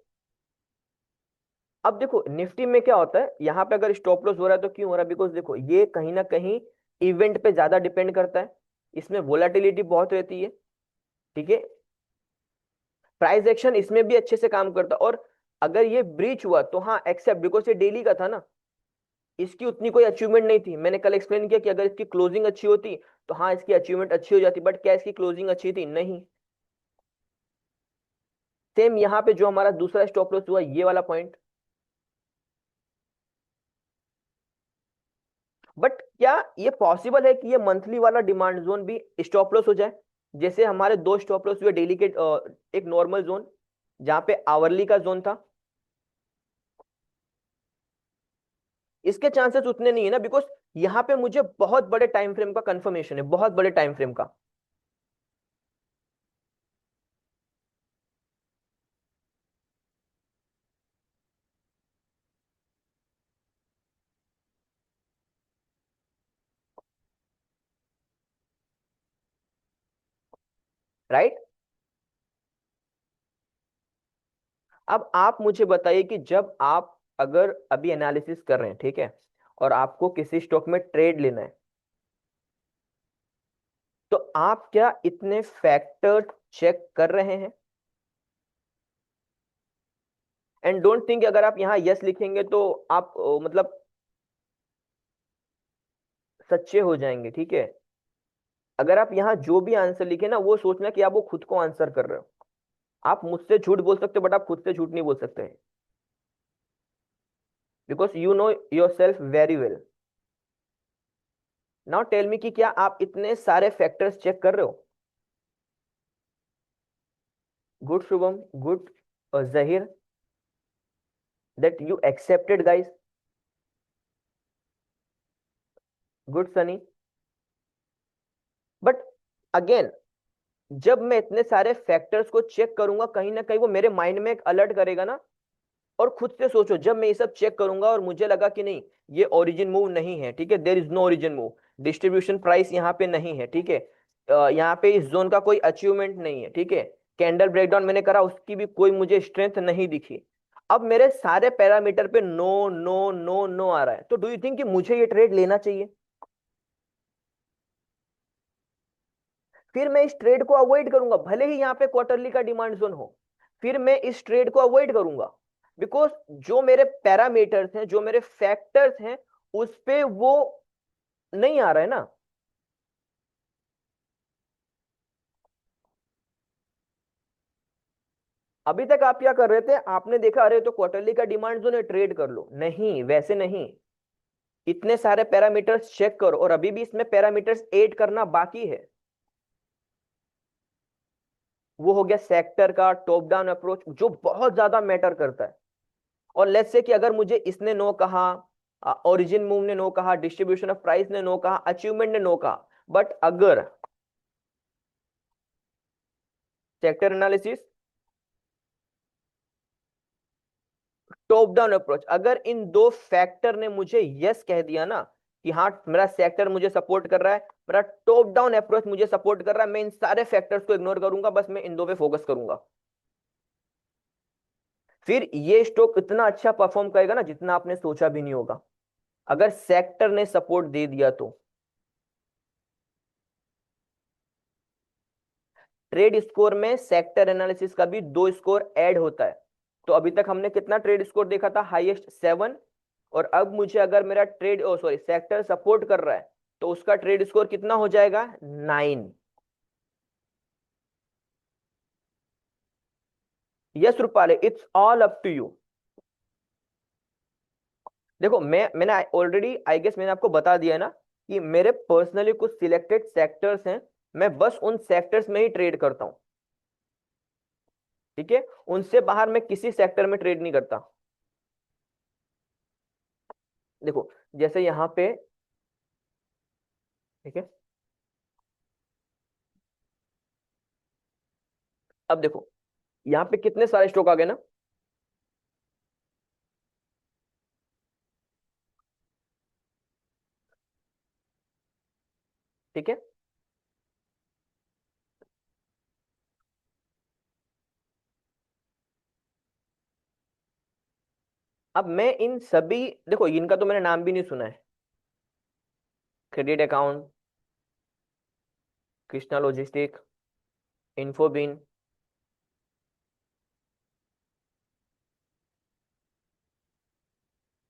अब देखो निफ्टी में क्या होता है, यहां पे अगर स्टॉप लॉस हो रहा है तो क्यों हो रहा है? बिकॉज देखो ये कहीं ना कहीं इवेंट पे ज्यादा डिपेंड करता है, इसमें वोलाटिलिटी बहुत रहती है, ठीक है। प्राइस एक्शन इसमें भी अच्छे से काम करता है, और अगर ये ब्रीच हुआ तो हाँ एक्सेप्ट, बिकॉज ये डेली का था ना, इसकी उतनी कोई अचीवमेंट नहीं थी। मैंने कल एक्सप्लेन किया कि अगर इसकी क्लोजिंग अच्छी होती तो हाँ इसकी अचीवमेंट अच्छी हो जाती, बट क्या इसकी क्लोजिंग अच्छी थी? नहीं। सेम यहाँ पे जो हमारा दूसरा स्टॉप लॉस हुआ, ये वाला पॉइंट, बट क्या ये पॉसिबल है कि ये मंथली वाला डिमांड जोन भी स्टॉप लॉस हो जाए? जैसे हमारे दो स्टॉप लॉस हुए डेली के, एक नॉर्मल जोन जहां पे आवरली का जोन था, इसके चांसेस उतने नहीं है ना, बिकॉज यहाँ पे मुझे बहुत बड़े टाइम फ्रेम का कंफर्मेशन है, बहुत बड़े टाइम फ्रेम का। राइट। अब आप मुझे बताइए कि जब आप अगर अभी एनालिसिस कर रहे हैं, ठीक है, और आपको किसी स्टॉक में ट्रेड लेना है, तो आप क्या इतने फैक्टर्स चेक कर रहे हैं? एंड डोंट थिंक अगर आप यहाँ यस लिखेंगे तो आप मतलब सच्चे हो जाएंगे, ठीक है। अगर आप यहाँ जो भी आंसर लिखे ना, वो सोचना कि आप वो खुद को आंसर कर रहे हो। आप मुझसे झूठ बोल सकते हो बट आप खुद से झूठ नहीं बोल सकते, because you know your self very well. Now tell me कि क्या आप इतने सारे फैक्टर्स चेक कर रहे हो? Good Shubham, good Zaheer, that you accepted guys, good Sunny. But again, जब मैं इतने सारे फैक्टर्स को चेक करूंगा, कहीं ना कहीं वो मेरे माइंड में एक अलर्ट करेगा ना। और खुद से सोचो, जब मैं ये सब चेक करूंगा और मुझे लगा कि नहीं ये ओरिजिन मूव नहीं है, ठीक है, there is no origin move, distribution price यहाँ पे नहीं है, ठीक है, यहाँ पे इस जोन का कोई अचीवमेंट नहीं है, ठीक है, कैंडल ब्रेकडाउन मैंने करा उसकी भी कोई मुझे स्ट्रेंथ नहीं दिखी, अब मेरे सारे पैरामीटर पे नो नो नो नो आ रहा है, तो डू यू थिंक कि मुझे ये ट्रेड लेना चाहिए? फिर मैं इस ट्रेड को अवॉइड करूंगा, भले ही यहाँ पे क्वार्टरली का डिमांड जोन हो, फिर मैं इस ट्रेड को अवॉइड करूंगा, बिकॉज जो मेरे पैरामीटर्स हैं, जो मेरे फैक्टर्स हैं, उस पे वो नहीं आ रहा है ना। अभी तक आप क्या कर रहे थे, आपने देखा अरे तो क्वार्टरली का डिमांड जोन है ट्रेड कर लो, नहीं वैसे नहीं, इतने सारे पैरामीटर्स चेक करो, और अभी भी इसमें पैरामीटर्स ऐड करना बाकी है। वो हो गया सेक्टर का टॉप डाउन अप्रोच, जो बहुत ज्यादा मैटर करता है। और लेट्स से कि अगर मुझे इसने नो कहा, ओरिजिन मूव ने नो कहा, डिस्ट्रीब्यूशन ऑफ प्राइस ने नो कहा, अचीवमेंट ने नो कहा, बट अगर sector analysis, top down approach, अगर इन दो फैक्टर ने मुझे यस कह दिया ना कि हाँ मेरा सेक्टर मुझे सपोर्ट कर रहा है, मेरा टॉप डाउन अप्रोच मुझे सपोर्ट कर रहा है, मैं इन सारे फैक्टर्स को इग्नोर करूंगा, बस मैं इन दो पे फोकस करूंगा, फिर ये स्टॉक इतना अच्छा परफॉर्म करेगा ना जितना आपने सोचा भी नहीं होगा, अगर सेक्टर ने सपोर्ट दे दिया तो। ट्रेड स्कोर में सेक्टर एनालिसिस का भी 2 स्कोर ऐड होता है। तो अभी तक हमने कितना ट्रेड स्कोर देखा था, हाईएस्ट 7, और अब मुझे अगर मेरा ट्रेड ओ सॉरी सेक्टर सपोर्ट कर रहा है तो उसका ट्रेड स्कोर कितना हो जाएगा, 9। Yes Rupali, it's all up to you. देखो मैंने ऑलरेडी आई गेस मैंने आपको बता दिया है ना कि मेरे पर्सनली कुछ सिलेक्टेड सेक्टर्स हैं, मैं बस उन सेक्टर्स में ही ट्रेड करता हूं, ठीक है, उनसे बाहर मैं किसी सेक्टर में ट्रेड नहीं करता। देखो जैसे यहाँ पे, ठीक है, अब देखो यहाँ पे कितने सारे स्टॉक आ गए ना, ठीक है। अब मैं इन सभी, देखो इनका तो मैंने नाम भी नहीं सुना है, credit account, Krishna logistic, Infibeam,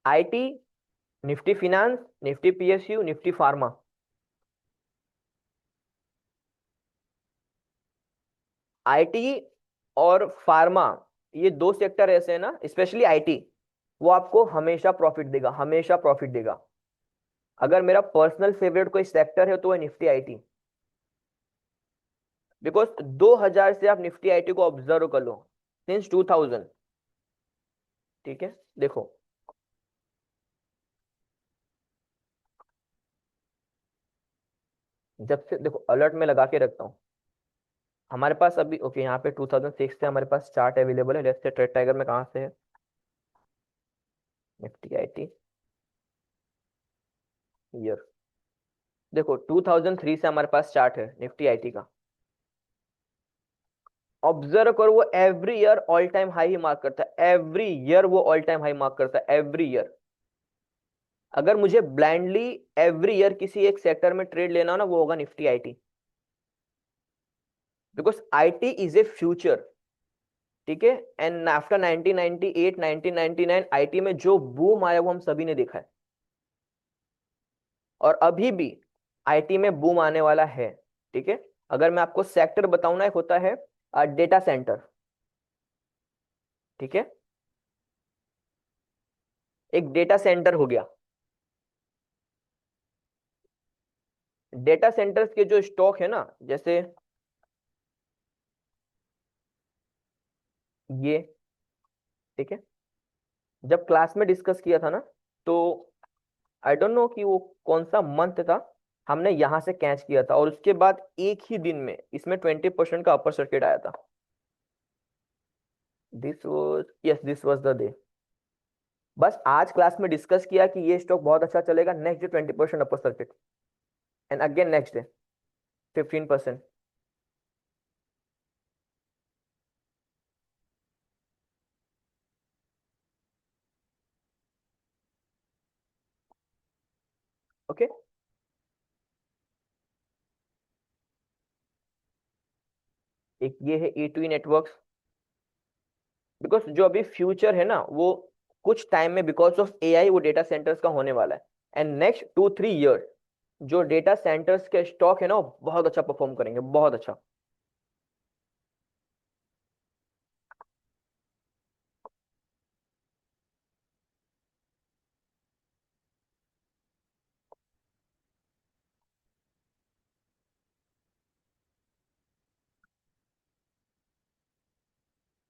IT, Nifty finance, Nifty PSU, Nifty pharma. IT और फार्मा, ये दो सेक्टर ऐसे हैं ना, स्पेशली आईटी, वो आपको हमेशा प्रॉफिट देगा, हमेशा प्रॉफिट देगा। अगर मेरा पर्सनल फेवरेट कोई सेक्टर है तो वह निफ्टी आईटी, बिकॉज 2000 से आप निफ्टी आईटी को ऑब्जर्व कर लो, सिंस 2000, ठीक है। देखो जब से, देखो अलर्ट में लगा के रखता हूँ, हमारे पास अभी ओके यहाँ पे 2006 से हमारे पास चार्ट अवेलेबल है, लेट्स से ट्रेड टाइगर में कहाँ से है, निफ्टी आईटी ईयर, देखो 2003 से हमारे पास चार्ट है निफ्टी आईटी का, ऑब्जर्व करो वो every year all time high ही मार्क करता है, एवरी ईयर वो ऑल टाइम हाई मार्क करता है, एवरी ईयर। अगर मुझे ब्लाइंडली एवरी ईयर किसी एक सेक्टर में ट्रेड लेना हो ना, वो होगा Nifty IT, because IT is a future, ठीक है। एंड आफ्टर 1998 1999 आईटी में जो बूम आया वो हम सभी ने देखा है, और अभी भी आईटी में बूम आने वाला है, ठीक है। अगर मैं आपको सेक्टर बताऊं ना, एक होता है डेटा सेंटर, ठीक है, एक डेटा सेंटर हो गया। डेटा सेंटर्स के जो स्टॉक है ना, जैसे ये, ठीक है, जब क्लास में डिस्कस किया था ना, तो आई डोंट नो कि वो कौन सा मंथ था, हमने यहां से कैच किया था, और उसके बाद एक ही दिन में इसमें 20% का अपर सर्किट आया था। This was, yes this was the day. बस आज क्लास में डिस्कस किया कि ये स्टॉक बहुत अच्छा चलेगा, next day 20% upper circuit, and again next day 15%। Okay, एक ये है ई टू नेटवर्क्स, बिकॉज जो अभी फ्यूचर है ना वो कुछ टाइम में बिकॉज ऑफ एआई वो डेटा सेंटर्स का होने वाला है, एंड नेक्स्ट 2-3 ईयर जो डेटा सेंटर्स के स्टॉक है ना वो बहुत अच्छा परफॉर्म करेंगे, बहुत अच्छा।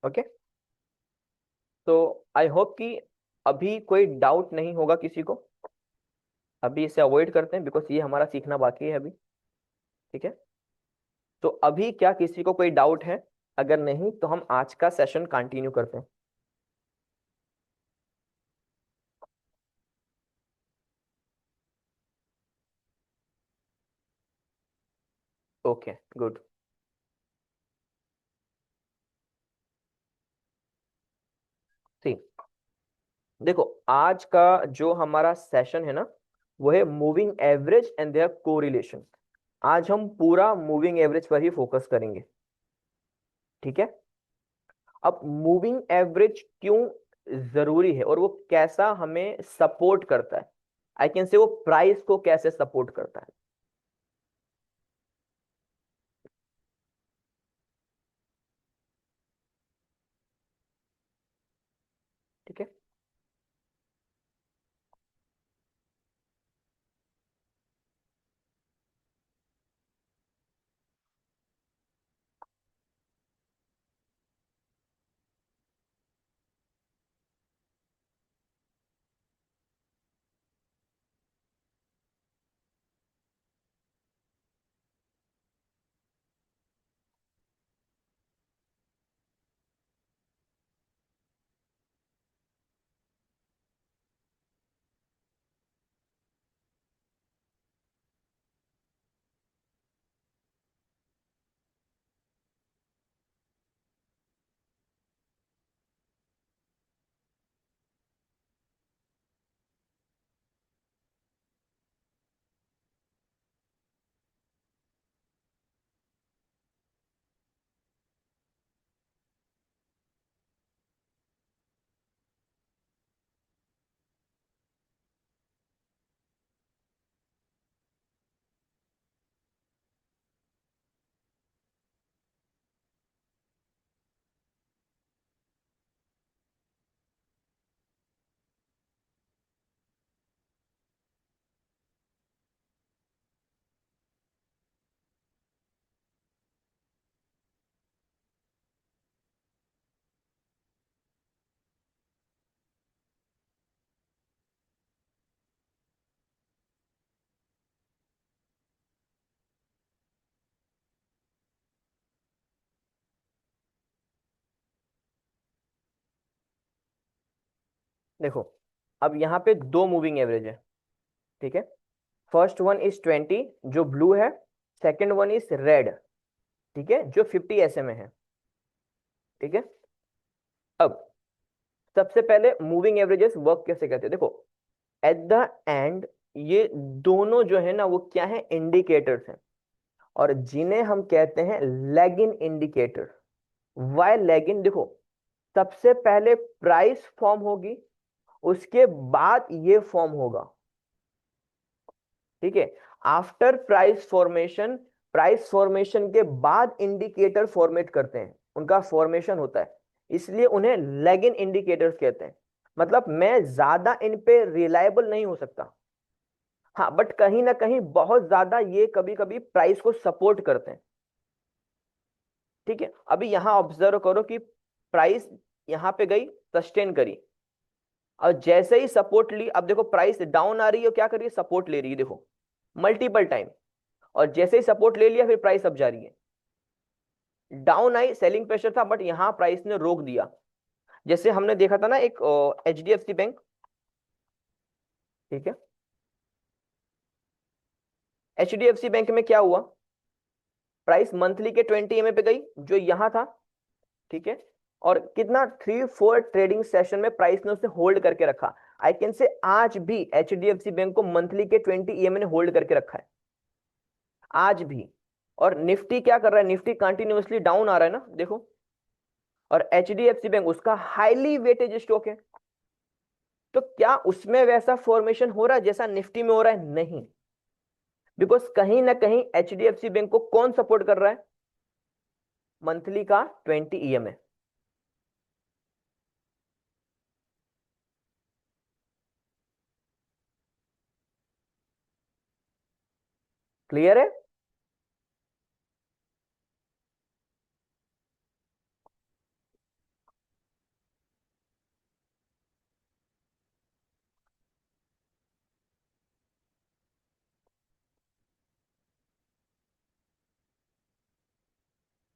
ओके, तो आई होप कि अभी कोई डाउट नहीं होगा किसी को, अभी इसे अवॉइड करते हैं बिकॉज ये हमारा सीखना बाकी है अभी, ठीक है। तो अभी क्या किसी को कोई डाउट है, अगर नहीं तो हम आज का सेशन कंटिन्यू करते हैं। Okay good. सी, देखो आज का जो हमारा सेशन है ना, वो है moving average and there correlation. आज हम पूरा मूविंग एवरेज पर ही फोकस करेंगे, ठीक है। अब मूविंग एवरेज क्यों जरूरी है और वो कैसा हमें सपोर्ट करता है, आई कैन से वो प्राइस को कैसे सपोर्ट करता है। ठीक है, देखो अब यहाँ पे दो मूविंग एवरेज है, ठीक है। फर्स्ट वन इज 20 जो ब्लू है, सेकंड वन इज रेड, ठीक है, जो 50 SMA है, ठीक है। अब सबसे पहले मूविंग एवरेजेस वर्क कैसे करते हैं, देखो एट द एंड ये दोनों जो है ना वो क्या है, इंडिकेटर्स हैं, और जिन्हें हम कहते हैं लैगिंग इंडिकेटर। वाई लैगिंग, देखो सबसे पहले प्राइस फॉर्म होगी, उसके बाद ये फॉर्म होगा, ठीक है। आफ्टर प्राइस फॉर्मेशन के बाद इंडिकेटर फॉर्मेट करते हैं, उनका फॉर्मेशन होता है, इसलिए उन्हें लैगिंग इंडिकेटर्स कहते हैं। मतलब मैं ज्यादा इन पे रिलायबल नहीं हो सकता, हाँ, बट कहीं ना कहीं बहुत ज्यादा ये कभी कभी प्राइस को सपोर्ट करते हैं, ठीक है। अभी यहां ऑब्जर्व करो कि प्राइस यहां पे गई, सस्टेन करी, और जैसे ही सपोर्ट ली, अब देखो प्राइस डाउन आ रही है, क्या कर रही है, सपोर्ट ले रही है, देखो मल्टीपल टाइम, और जैसे ही सपोर्ट ले लिया फिर प्राइस अब जा रही है। डाउन आई, सेलिंग प्रेशर था, बट यहां प्राइस ने रोक दिया। जैसे हमने देखा था ना एक HDFC बैंक, ठीक है। HDFC बैंक में क्या हुआ, प्राइस मंथली के 20 EMA पे गई जो यहां था, ठीक है, और कितना 3-4 ट्रेडिंग सेशन में प्राइस ने उसे होल्ड करके रखा। आई कैन से आज भी HDFC बैंक को मंथली के 20 EMA ने होल्ड करके रखा है, आज भी। और निफ्टी क्या कर रहा है, निफ्टी कंटिन्यूअसली डाउन आ रहा है ना, देखो, और HDFC बैंक उसका हाईली वेटेज स्टॉक है, तो क्या उसमें वैसा फॉर्मेशन हो रहा है जैसा निफ्टी में हो रहा है, नहीं। बिकॉज कहीं ना कहीं HDFC बैंक को कौन सपोर्ट कर रहा है, मंथली का 20 EMA। क्लियर है।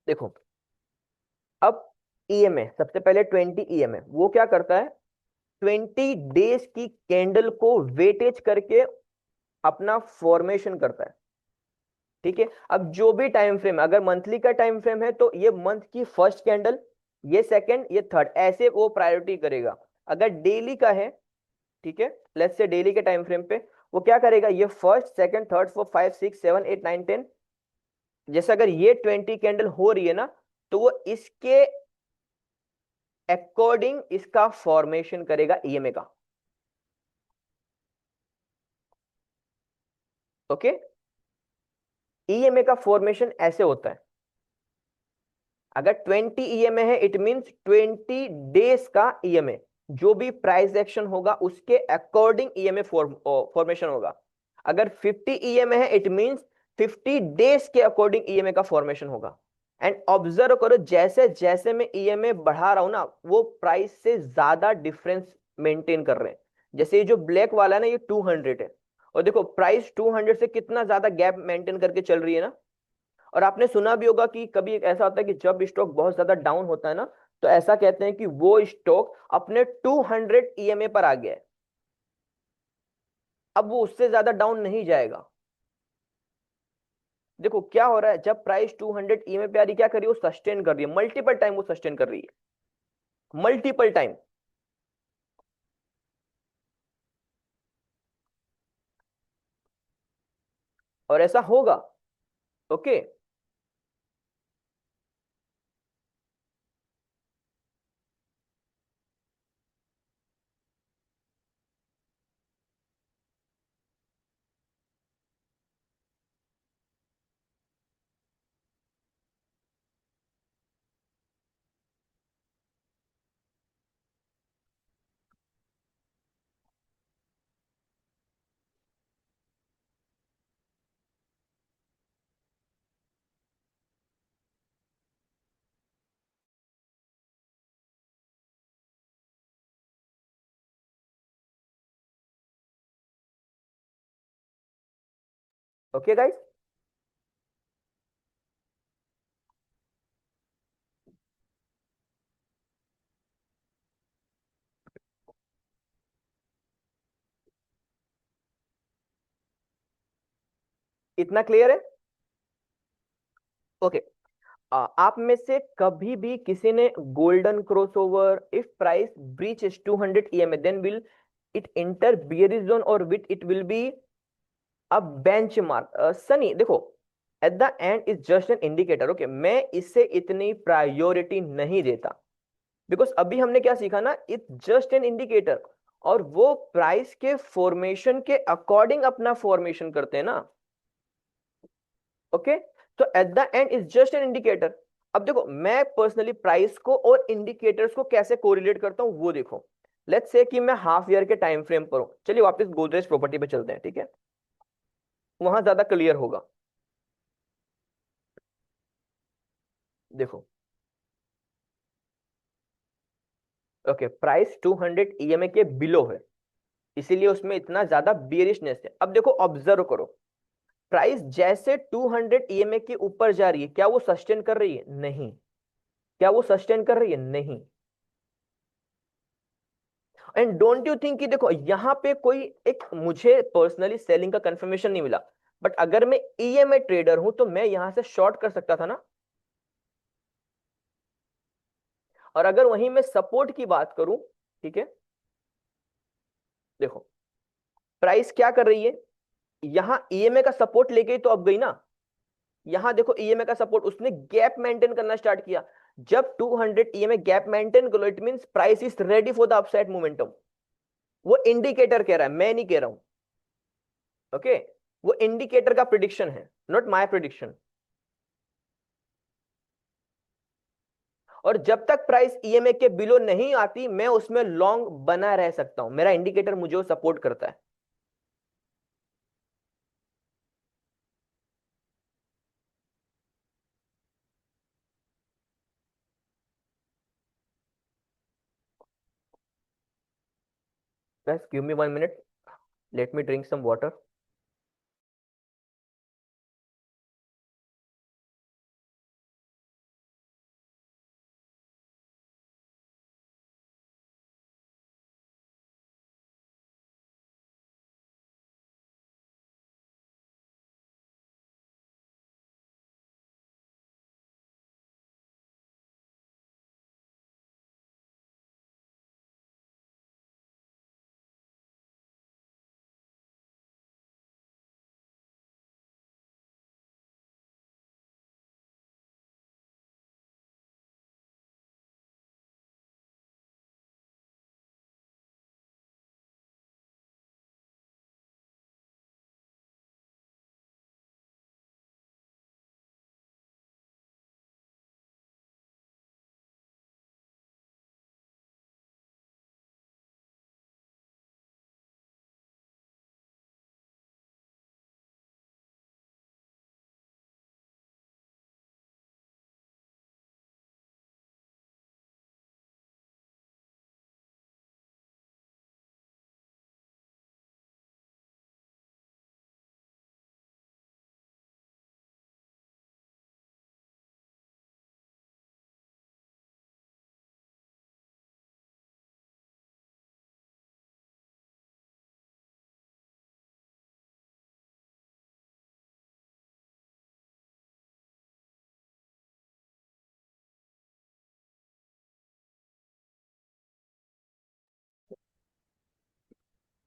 देखो अब EMA, सबसे पहले 20 EMA वो क्या करता है, 20 डेज की कैंडल को वेटेज करके अपना फॉर्मेशन करता है, ठीक है, अब जो भी टाइम फ्रेम, अगर मंथली का टाइम फ्रेम है तो ये मंथ की फर्स्ट कैंडल, ये सेकंड, ये थर्ड, ऐसे वो प्रायोरिटी करेगा। अगर डेली का है, ठीक है, लेट्स से डेली के टाइम फ्रेम पे वो क्या करेगा, ये first second third fourth five six seven eight nine ten, जैसे अगर ये 20 कैंडल हो रही है ना, तो वो इसके अकॉर्डिंग इसका फॉर्मेशन करेगा ईएमए का। ओके, ईएमए का फॉर्मेशन ऐसे होता है, अगर 20 ईएमए है इट मींस 20 डेज का ईएमए, जो भी प्राइस एक्शन होगा उसके अकॉर्डिंग ईएमए फॉर्मेशन होगा। अगर 50 ईएमए है इट मींस 50 डेज के अकॉर्डिंग ईएमए का फॉर्मेशन होगा। एंड ऑब्जर्व करो, जैसे जैसे मैं ईएमए बढ़ा रहा हूं ना, वो प्राइस से ज्यादा डिफरेंस मेंटेन कर रहे हैं। जैसे ये जो ब्लैक वाला है ना, ये 200 है, और देखो प्राइस 200 से कितना ज्यादा गैप मेंटेन करके चल रही है ना। और आपने सुना भी होगा कि कभी ऐसा होता है कि जब स्टॉक बहुत ज्यादा डाउन होता है ना, तो ऐसा कहते हैं कि वो स्टॉक अपने 200 ईएमए पर आ गया है, अब वो उससे ज्यादा डाउन नहीं जाएगा। देखो क्या हो रहा है, जब प्राइस 200 ईएमए पे आ रही, क्या कर रही है, वो सस्टेन कर रही है, मल्टीपल टाइम वो सस्टेन कर रही है, मल्टीपल टाइम। और ऐसा होगा। ओके, ओके गाइस, इतना क्लियर है। ओके, आप में से कभी भी किसी ने golden crossover, if price breach 200 EMA then will it enter bearish zone और विट इट विल बी अब बेंचमार्क। सनी देखो, at the end is just an indicator. Okay, मैं इससे इतनी प्रायोरिटी नहीं देता, बिकॉज अभी हमने क्या सीखा ना, इट्स जस्ट एन इंडिकेटर, और वो प्राइस के फॉर्मेशन के अकॉर्डिंग अपना फॉर्मेशन करते हैं ना। ओके, तो eight the end is just an indicator. अब देखो, मैं पर्सनली प्राइस को और इंडिकेटर्स को कैसे कोरिलेट करता हूं वो देखो। लेट्स से कि मैं हाफ ईयर के टाइम फ्रेम पर हूं, चलिए वापस गोदरेज प्रॉपर्टी पे चलते हैं, ठीक है, वहां ज्यादा क्लियर होगा। देखो, ओके, प्राइस 200 ईएमए के बिलो है, इसीलिए उसमें इतना ज्यादा बियरिशनेस है। अब देखो ऑब्जर्व करो, प्राइस जैसे 200 ईएमए के ऊपर जा रही है, क्या वो सस्टेन कर रही है, नहीं। क्या वो सस्टेन कर रही है, नहीं। एंड डोंट यू थिंक कि देखो यहां पे कोई एक, मुझे पर्सनली सेलिंग का कंफर्मेशन नहीं मिला, बट अगर मैं ईएमए ट्रेडर हूं तो मैं यहां से शॉर्ट कर सकता था ना। और अगर वहीं मैं सपोर्ट की बात करूं, ठीक है, देखो प्राइस क्या कर रही है, यहां ईएमए का सपोर्ट लेके ही तो अब गई ना। यहां देखो ईएमए का सपोर्ट, उसने गैप मेंटेन करना स्टार्ट किया। जब 200 ईएमए गैप मेंटेन करो it means price is ready for the upside momentum. वो इंडिकेटर कह रहा है, मैं नहीं कह रहा हूं। ओके, वो इंडिकेटर का प्रिडिक्शन है, नॉट माय प्रिडिक्शन। और जब तक प्राइस ईएमए के बिलो नहीं आती, मैं उसमें लॉन्ग बना रह सकता हूं, मेरा इंडिकेटर मुझे वो सपोर्ट करता है। बस give me 1 minute, let me drink some water.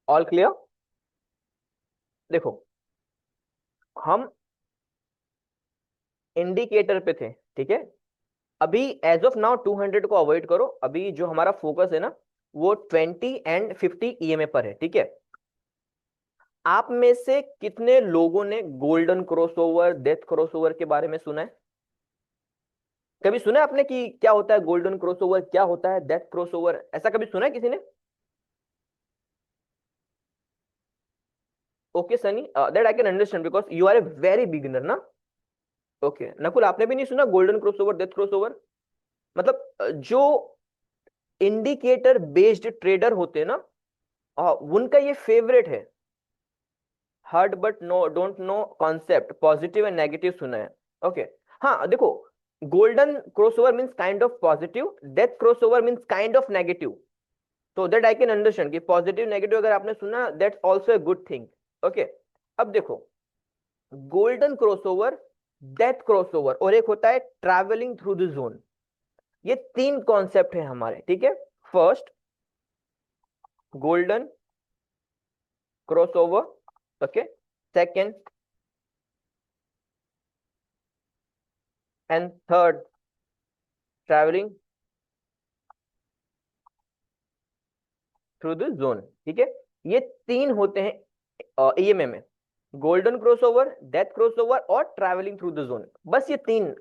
All clear? देखो, हम इंडिकेटर पे थे, ठीक है। अभी एज ऑफ नाउ 200 को अवॉइड करो, अभी जो हमारा फोकस है ना वो 20 एंड 50 ईएमए पर है, ठीक है। आप में से कितने लोगों ने गोल्डन क्रॉसओवर, डेथ क्रॉसओवर के बारे में सुना है? कभी सुना है आपने कि क्या होता है गोल्डन क्रॉसओवर, क्या होता है डेथ क्रॉसओवर, ऐसा कभी सुना है किसी ने? Okay Sunny, that I can understand because you are a very beginner ना। ओके नकुल, आपने भी नहीं सुना गोल्डन क्रॉसओवर, डेथ क्रॉसओवर? मतलब जो इंडिकेटर बेस्ड ट्रेडर होते हैं ना, उनका ये फेवरेट है। Heard but no don't know concept, positive and negative सुना है। ओके, हाँ देखो, golden crossover means kind of positive, death crossover means kind of negative. तो दैट आई कैन अंडरस्टैंड कि पॉजिटिव नेगेटिव अगर आपने सुना, that's also a good thing. Okay, अब देखो, गोल्डन क्रॉसओवर, डेथ क्रॉसओवर और एक होता है ट्रैवलिंग थ्रू द जोन। ये तीन कॉन्सेप्ट है हमारे, ठीक है। First, golden crossover, okay. Second and third, travelling through the zone, ठीक है। ये तीन होते हैं ईएमए में, गोल्डन क्रॉसओवर, डेथ क्रॉसओवर और ट्रैवलिंग थ्रू द जोन, बस ये तीन,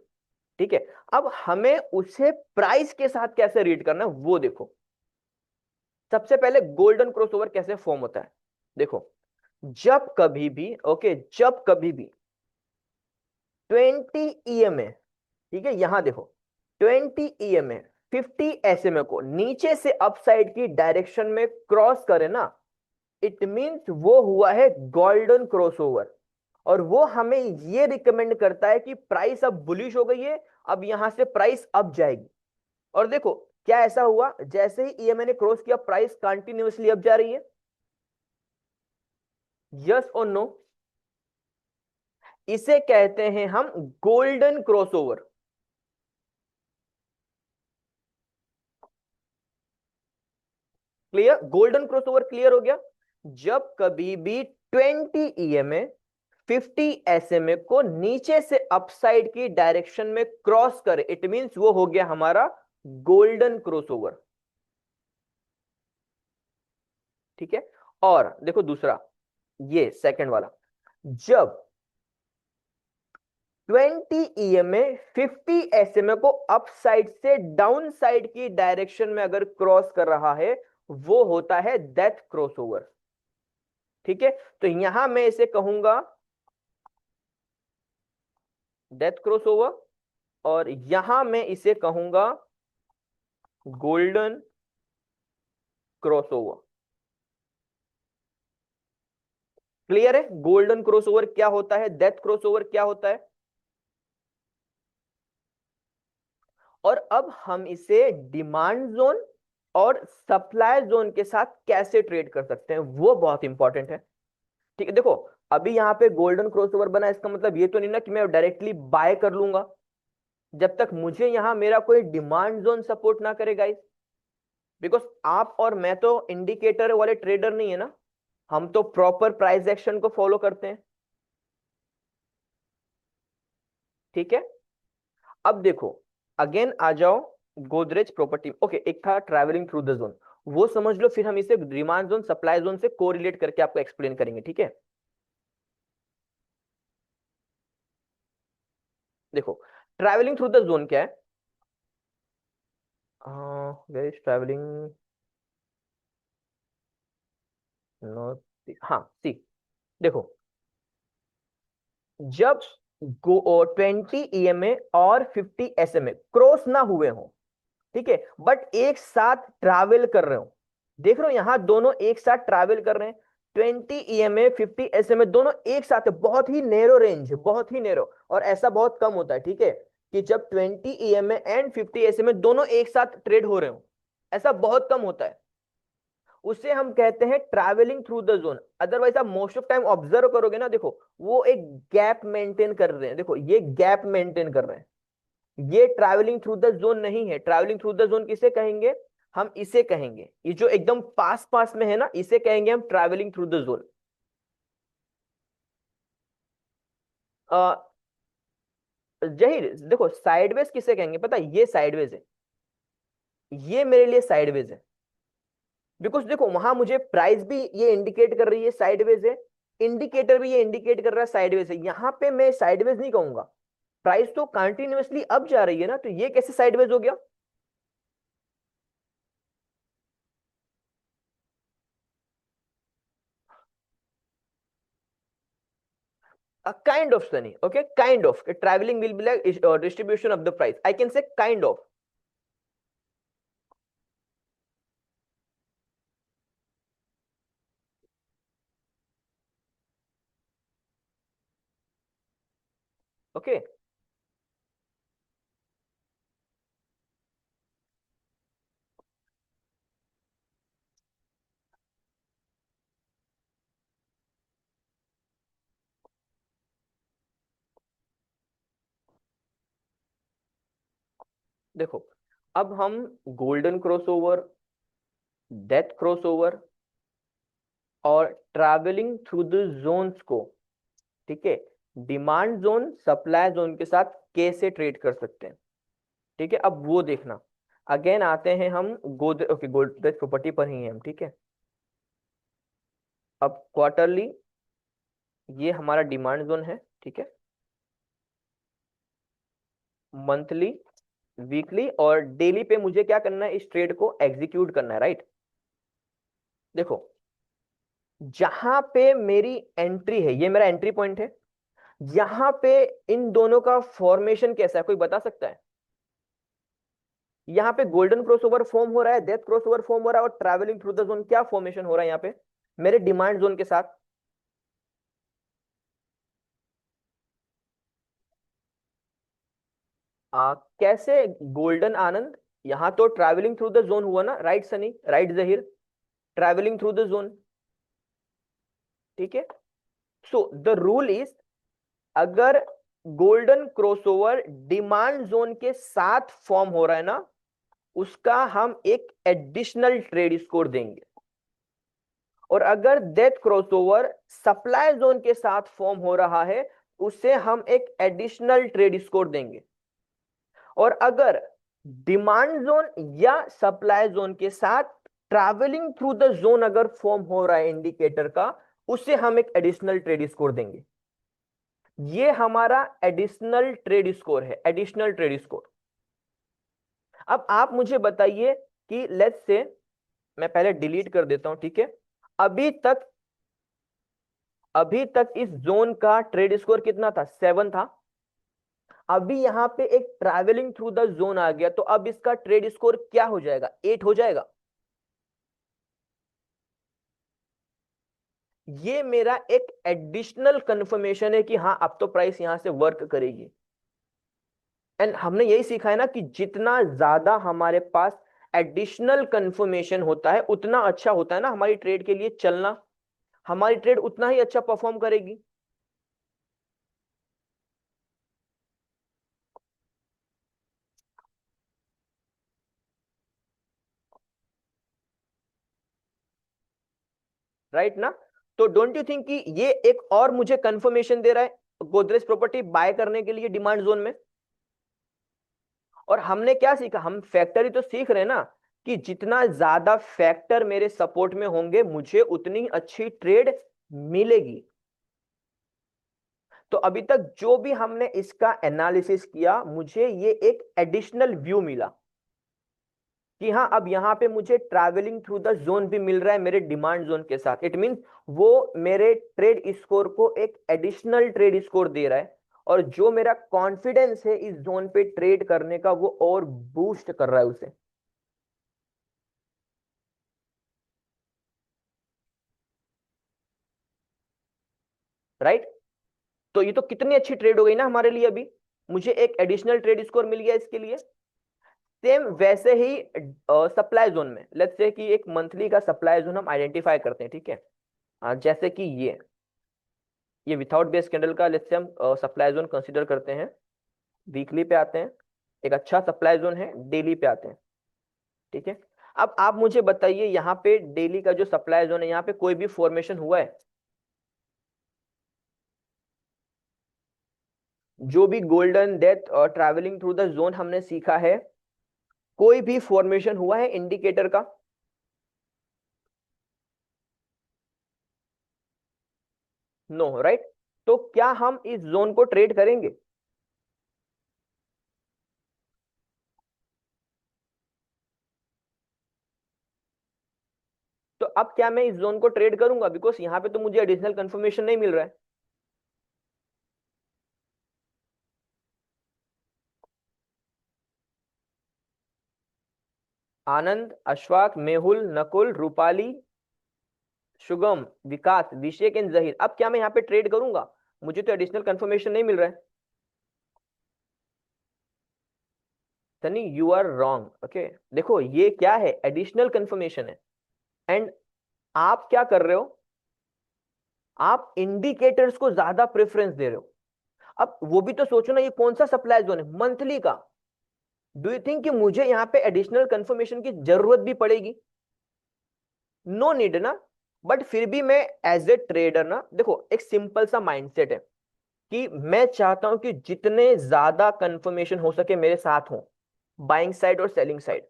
ठीक है। अब हमें उसे प्राइस के साथ कैसे रीड करना है वो देखो। सबसे पहले गोल्डन क्रॉसओवर कैसे फॉर्म होता है, देखो। जब कभी भी, ओके, जब कभी भी 20 ईएमए, ठीक है, यहां देखो, 20 ईएमए 50 एसएमए को नीचे से अपसाइड की डायरेक्शन में क्रॉस करे ना, इट मींस वो हुआ है गोल्डन क्रॉसओवर। और वो हमें ये रिकमेंड करता है कि प्राइस अब बुलिश हो गई है, अब यहां से प्राइस अप जाएगी। और देखो, क्या ऐसा हुआ, जैसे ही ईएमए ने क्रॉस किया प्राइस कंटिन्यूअसली अप जा रही है, यस और नो? इसे कहते हैं हम golden crossover. Clear? Golden crossover clear हो गया। जब कभी भी 20 ईएमए 50 एसएमए को नीचे से अपसाइड की डायरेक्शन में क्रॉस करे, इट मींस वो हो गया हमारा गोल्डन क्रॉसओवर, ठीक है। और देखो दूसरा, ये सेकंड वाला, जब 20 ईएमए 50 एसएमए को अप साइड से डाउन साइड की डायरेक्शन में अगर क्रॉस कर रहा है, वो होता है डेथ क्रॉसओवर, ठीक है। तो यहां मैं इसे कहूंगा डेथ क्रॉसओवर, और यहां मैं इसे कहूंगा गोल्डन क्रॉसओवर। क्लियर है गोल्डन क्रॉसओवर क्या होता है, डेथ क्रॉसओवर क्या होता है? और अब हम इसे डिमांड जोन और सप्लाई जोन के साथ कैसे ट्रेड कर सकते हैं वो बहुत इंपॉर्टेंट है, ठीक है। देखो, अभी यहां पे गोल्डन क्रॉसओवर बना, इसका मतलब ये तो नहीं ना कि मैं डायरेक्टली बाय कर लूंगा, जब तक मुझे यहां मेरा कोई डिमांड जोन सपोर्ट ना करे गाइस। बिकॉज आप और मैं तो इंडिकेटर वाले ट्रेडर नहीं है ना, हम तो प्रॉपर प्राइस एक्शन को फॉलो करते हैं, ठीक है। अब देखो, अगेन आ जाओ गोदरेज प्रॉपर्टी, ओके। एक था ट्रैवलिंग थ्रू द जोन, वो समझ लो, फिर हम इसे डिमांड जोन सप्लाई जोन से कोरिलेट करके आपको एक्सप्लेन करेंगे, ठीक है। देखो, ट्रैवलिंग थ्रू द जोन क्या है, वेयर इज ट्रैवलिंग, नो, हाँ सी, देखो, जब 20 ईएमए और 50 एसएमए क्रॉस ना हुए हो, ठीक है, बट एक साथ ट्रैवल कर रहे हो, देख रहे हो यहां दोनों एक साथ ट्रैवल कर रहे हैं, 20 ईएमए 50 एसएमए दोनों एक साथ है, बहुत ही नैरो रेंज, बहुत ही नैरो, और ऐसा बहुत कम होता है, ठीक है, कि जब 20 ईएमए एंड 50 एसएमए दोनों एक साथ ट्रेड हो रहे हो, ऐसा बहुत कम होता है। उसे हम कहते हैं travelling through the zone. Otherwise आप मोस्ट ऑफ टाइम ऑब्जर्व करोगे ना, देखो वो एक गैप मेंटेन कर रहे हैं, देखो ये गैप मेंटेन कर रहे हैं, ये ट्रैवलिंग थ्रू द जोन नहीं है। ट्रैवलिंग थ्रू द जोन किसे कहेंगे, हम इसे कहेंगे, ये जो एकदम पास पास में है ना, इसे कहेंगे हम travelling through the zone. Zaheer देखो, साइडवेज किसे कहेंगे पता है? ये साइडवेज है, ये मेरे लिए साइडवेज है। बिकॉज देखो, वहां मुझे प्राइस भी ये इंडिकेट कर रही है साइडवेज है, इंडिकेटर भी ये इंडिकेट कर रहा है साइडवेज है। यहां पे मैं साइडवेज नहीं कहूंगा, प्राइस तो कंटिन्यूअसली अप जा रही है ना, तो ये कैसे साइडवेज हो गया? A kind of, Sunny. Okay, kind of. Traveling will be like distribution of the price. I can say kind of. Okay. देखो, अब हम गोल्डन क्रॉसओवर, डेथ क्रॉसओवर और ट्रैवलिंग थ्रू द जोन्स को, ठीक है, डिमांड जोन सप्लाई जोन के साथ कैसे ट्रेड कर सकते हैं, ठीक है, अब वो देखना। अगेन आते हैं हम गोदरेज प्रॉपर्टी पर ही हैं हम, ठीक है। अब क्वार्टरली ये हमारा डिमांड जोन है, ठीक है। मंथली, वीकली और डेली पे मुझे क्या करना है? इस ट्रेड को एग्जीक्यूट करना है, राइट। देखो, जहां पे मेरी एंट्री है, ये मेरा एंट्री पॉइंट है, यहां पे इन दोनों का फॉर्मेशन कैसा है, कोई बता सकता है? यहाँ पे गोल्डन क्रॉसओवर फॉर्म हो रहा है, डेथ क्रॉसओवर फॉर्म हो रहा है, और ट्रैवलिंग थ्रू द जोन क्या फॉर्मेशन हो रहा है यहाँ पे मेरे डिमांड जोन के साथ? कैसे गोल्डन आनंद? यहां तो ट्रैवलिंग थ्रू द जोन हुआ ना, right Sunny, right Zaheer, travelling through the zone, ठीक है। सो द रूल इज, अगर गोल्डन क्रॉसओवर डिमांड जोन के साथ फॉर्म हो रहा है ना, उसका हम एक एडिशनल ट्रेड स्कोर देंगे। और अगर डेथ क्रॉसओवर सप्लाई जोन के साथ फॉर्म हो रहा है, उसे हम एक एडिशनल ट्रेड स्कोर देंगे। और अगर डिमांड जोन या सप्लाई जोन के साथ ट्रैवलिंग थ्रू द जोन अगर फॉर्म हो रहा है इंडिकेटर का, उसे हम एक एडिशनल ट्रेड स्कोर देंगे। ये हमारा एडिशनल ट्रेड स्कोर है, एडिशनल ट्रेड स्कोर। अब आप मुझे बताइए कि लेट्स से, मैं पहले डिलीट कर देता हूं, ठीक है। अभी तक अभी तक इस जोन का ट्रेड स्कोर कितना था? 7 था। अभी यहां पे एक ट्रैवलिंग थ्रू द जोन आ गया, तो अब इसका ट्रेड स्कोर क्या हो जाएगा? 8 हो जाएगा। ये मेरा एक एडिशनल कंफर्मेशन है कि हाँ, अब तो प्राइस यहां से वर्क करेगी। एंड हमने यही सीखा है ना कि जितना ज्यादा हमारे पास एडिशनल कंफर्मेशन होता है, उतना अच्छा होता है ना हमारी ट्रेड के लिए चलना, हमारी ट्रेड उतना ही अच्छा परफॉर्म करेगी, राइट ना? तो डोंट यू थिंक कि ये एक और मुझे कंफर्मेशन दे रहा है गोदरेज प्रॉपर्टी बाय करने के लिए डिमांड जोन में? और हमने क्या सीखा? हम फैक्टर ही तो सीख रहे हैं ना, कि जितना ज्यादा फैक्टर मेरे सपोर्ट में होंगे, मुझे उतनी अच्छी ट्रेड मिलेगी। तो अभी तक जो भी हमने इसका एनालिसिस किया, मुझे ये एक एडिशनल व्यू मिला कि हाँ, अब यहां पे मुझे ट्रैवलिंग थ्रू द जोन भी मिल रहा है मेरे डिमांड जोन के साथ। इट मींस वो मेरे ट्रेड स्कोर को एक एडिशनल ट्रेड स्कोर दे रहा है, और जो मेरा कॉन्फिडेंस है इस जोन पे ट्रेड करने का, वो और बूस्ट कर रहा है उसे, राइट। तो ये तो कितनी अच्छी ट्रेड हो गई ना हमारे लिए। अभी मुझे एक एडिशनल ट्रेड स्कोर मिल गया इसके लिए। सेम वैसे ही सप्लाई जोन में, लेट्स से कि एक मंथली का सप्लाई जोन हम आइडेंटिफाई करते हैं, ठीक है। जैसे कि ये विथआउट बेस कैंडल का लेट्स से हम सप्लाई जोन कंसीडर करते हैं। वीकली पे आते हैं, एक अच्छा सप्लाई जोन है, डेली पे आते हैं, ठीक है। अब आप मुझे बताइए, यहाँ पे डेली का जो सप्लाई जोन है, यहाँ पे कोई भी फॉर्मेशन हुआ है? जो भी गोल्डन डेथ और ट्रैवलिंग थ्रू द जोन हमने सीखा है, कोई भी फॉर्मेशन हुआ है इंडिकेटर का? No, right? तो क्या हम इस जोन को ट्रेड करेंगे? तो अब क्या मैं इस जोन को ट्रेड करूंगा? बिकॉज यहाँ पे तो मुझे एडिशनल कंफर्मेशन नहीं मिल रहा है। आनंद, अशफाक, मेहुल, नकुल, रूपाली, शुभम, विकास, विषेक एंड जहीर, अब क्या मैं यहाँ पे ट्रेड करूंगा? मुझे तो एडिशनल कंफर्मेशन नहीं मिल रहा है। Sunny, you are wrong. Okay, देखो ये क्या है, एडिशनल कंफर्मेशन है। एंड आप क्या कर रहे हो? आप इंडिकेटर्स को ज्यादा प्रेफरेंस दे रहे हो। अब वो भी तो सोचो ना, ये कौन सा सप्लाई जोन है, मंथली का? डू यू थिंक कि मुझे यहाँ पे एडिशनल कंफर्मेशन की जरूरत भी पड़ेगी? नो नीड ना। बट फिर भी मैं एज ए ट्रेडर ना, देखो एक सिंपल सा माइंडसेट है कि मैं चाहता हूं कि जितने ज्यादा कंफर्मेशन हो सके मेरे साथ हो, बाइंग साइड और सेलिंग साइड।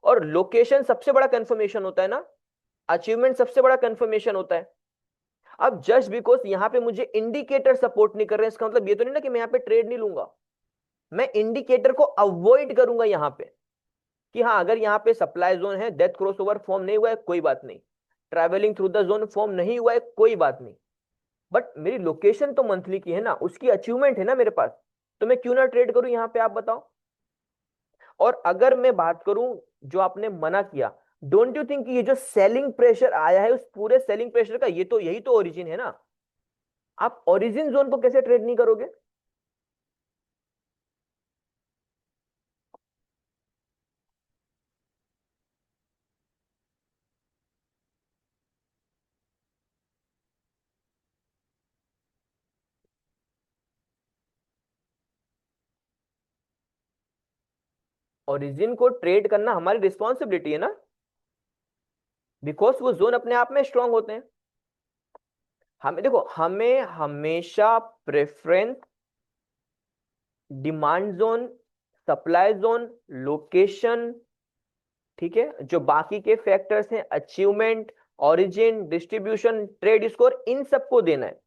और लोकेशन सबसे बड़ा कंफर्मेशन होता है ना, अचीवमेंट सबसे बड़ा कंफर्मेशन होता है। अब जस्ट बिकॉज यहाँ पे मुझे इंडिकेटर सपोर्ट नहीं कर रहे हैं, इसका मतलब ये तो नहीं ना कि मैं यहाँ पे ट्रेड नहीं लूंगा। मैं इंडिकेटर को अवॉइड करूंगा यहाँ पे, कि हाँ अगर यहाँ पे सप्लाई जोन है, डेथ क्रॉस ओवर फॉर्म नहीं हुआ है, कोई बात नहीं। Travelling through the zone form नहीं हुआ है, कोई बात नहीं। बट मेरी लोकेशन तो मंथली की है ना, उसकी अचीवमेंट है ना मेरे पास। तो मैं क्यों ना ट्रेड करूं यहाँ पे, आप बताओ। और अगर मैं बात करूं, जो आपने मना किया, डोंट यू थिंक ये जो सेलिंग प्रेशर आया है, उस पूरे सेलिंग प्रेशर का ये तो, यही तो ओरिजिन है ना? आप ओरिजिन जोन को कैसे ट्रेड नहीं करोगे? ओरिजिन को ट्रेड करना हमारी रिस्पॉन्सिबिलिटी है ना, बिकॉज वो जोन अपने आप में स्ट्रांग होते हैं। हमें देखो, हमें हमेशा preference demand zone, supply zone, location, ठीक है, जो बाकी के फैक्टर्स हैं, achievement, origin, distribution, trade score, इन सबको देना है।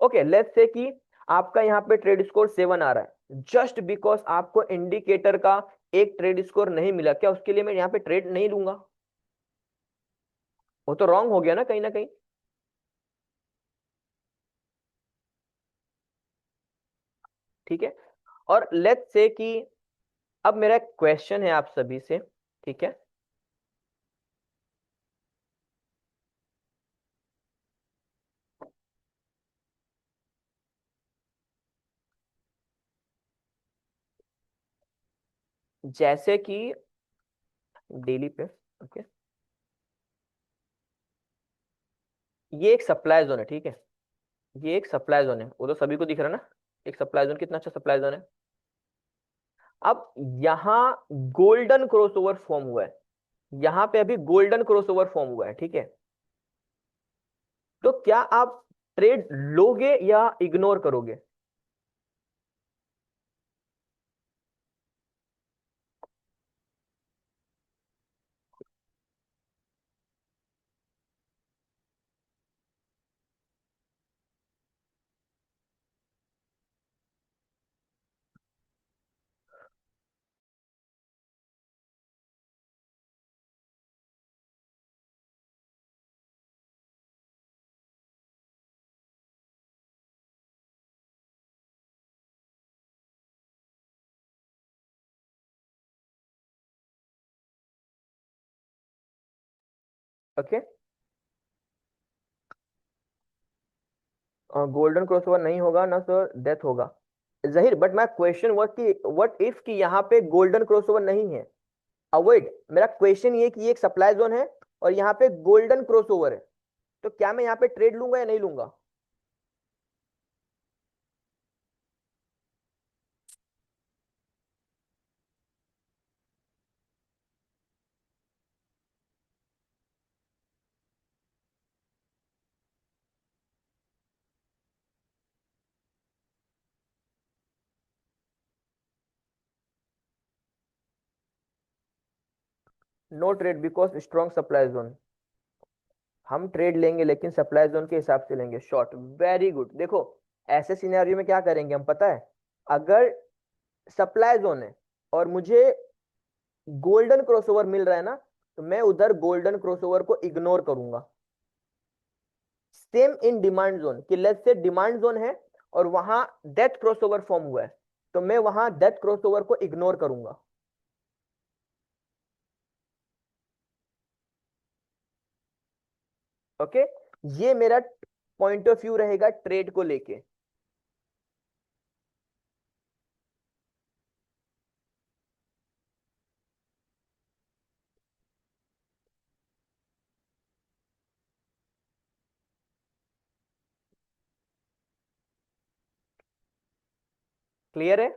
ओके, लेट्स से कि आपका यहाँ पे ट्रेड स्कोर 7 आ रहा है, जस्ट बिकॉज आपको इंडिकेटर का एक ट्रेड स्कोर नहीं मिला, क्या उसके लिए मैं यहाँ पे ट्रेड नहीं लूंगा? वो तो रॉन्ग हो गया ना कहीं ना कहीं। ठीक है। और लेट्स से कि अब मेरा क्वेश्चन है आप सभी से, ठीक है? जैसे कि डेली पे, ओके, ये एक सप्लाई जोन है, ठीक है? ये एक सप्लाई जोन है, वो तो सभी को दिख रहा है ना, एक सप्लाई जोन, कितना अच्छा सप्लाई जोन है। अब यहाँ गोल्डन क्रॉसओवर फॉर्म हुआ है, यहाँ पे अभी गोल्डन क्रॉसओवर फॉर्म हुआ है, ठीक है? तो क्या आप ट्रेड लोगे या इग्नोर करोगे? ओके, गोल्डन क्रॉसओवर नहीं होगा ना सर, डेथ होगा। Zaheer, but my question what कि व्हाट इफ कि यहाँ पे गोल्डन क्रॉसओवर नहीं है? अवॉइड, मेरा क्वेश्चन ये कि ये एक सप्लाई जोन है और यहाँ पे गोल्डन क्रॉसओवर है, तो क्या मैं यहाँ पे ट्रेड लूंगा या नहीं लूंगा? No trade because strong supply zone. हम ट्रेड लेंगे लेकिन सप्लाई जोन के हिसाब से लेंगे शॉर्ट। Very good. देखो ऐसे सिनेरियो में क्या करेंगे हम पता है, अगर सप्लाई जोन है और मुझे गोल्डन क्रॉसओवर मिल रहा है ना, तो मैं उधर गोल्डन क्रॉसओवर को इग्नोर करूंगा। सेम इन डिमांड जोन कि लेट्स से डिमांड जोन है और वहां डेथ क्रॉसओवर फॉर्म हुआ है, तो मैं वहां डेथ क्रॉसओवर को इग्नोर करूंगा। ओके, ये मेरा पॉइंट ऑफ व्यू रहेगा ट्रेड को लेके। क्लियर है?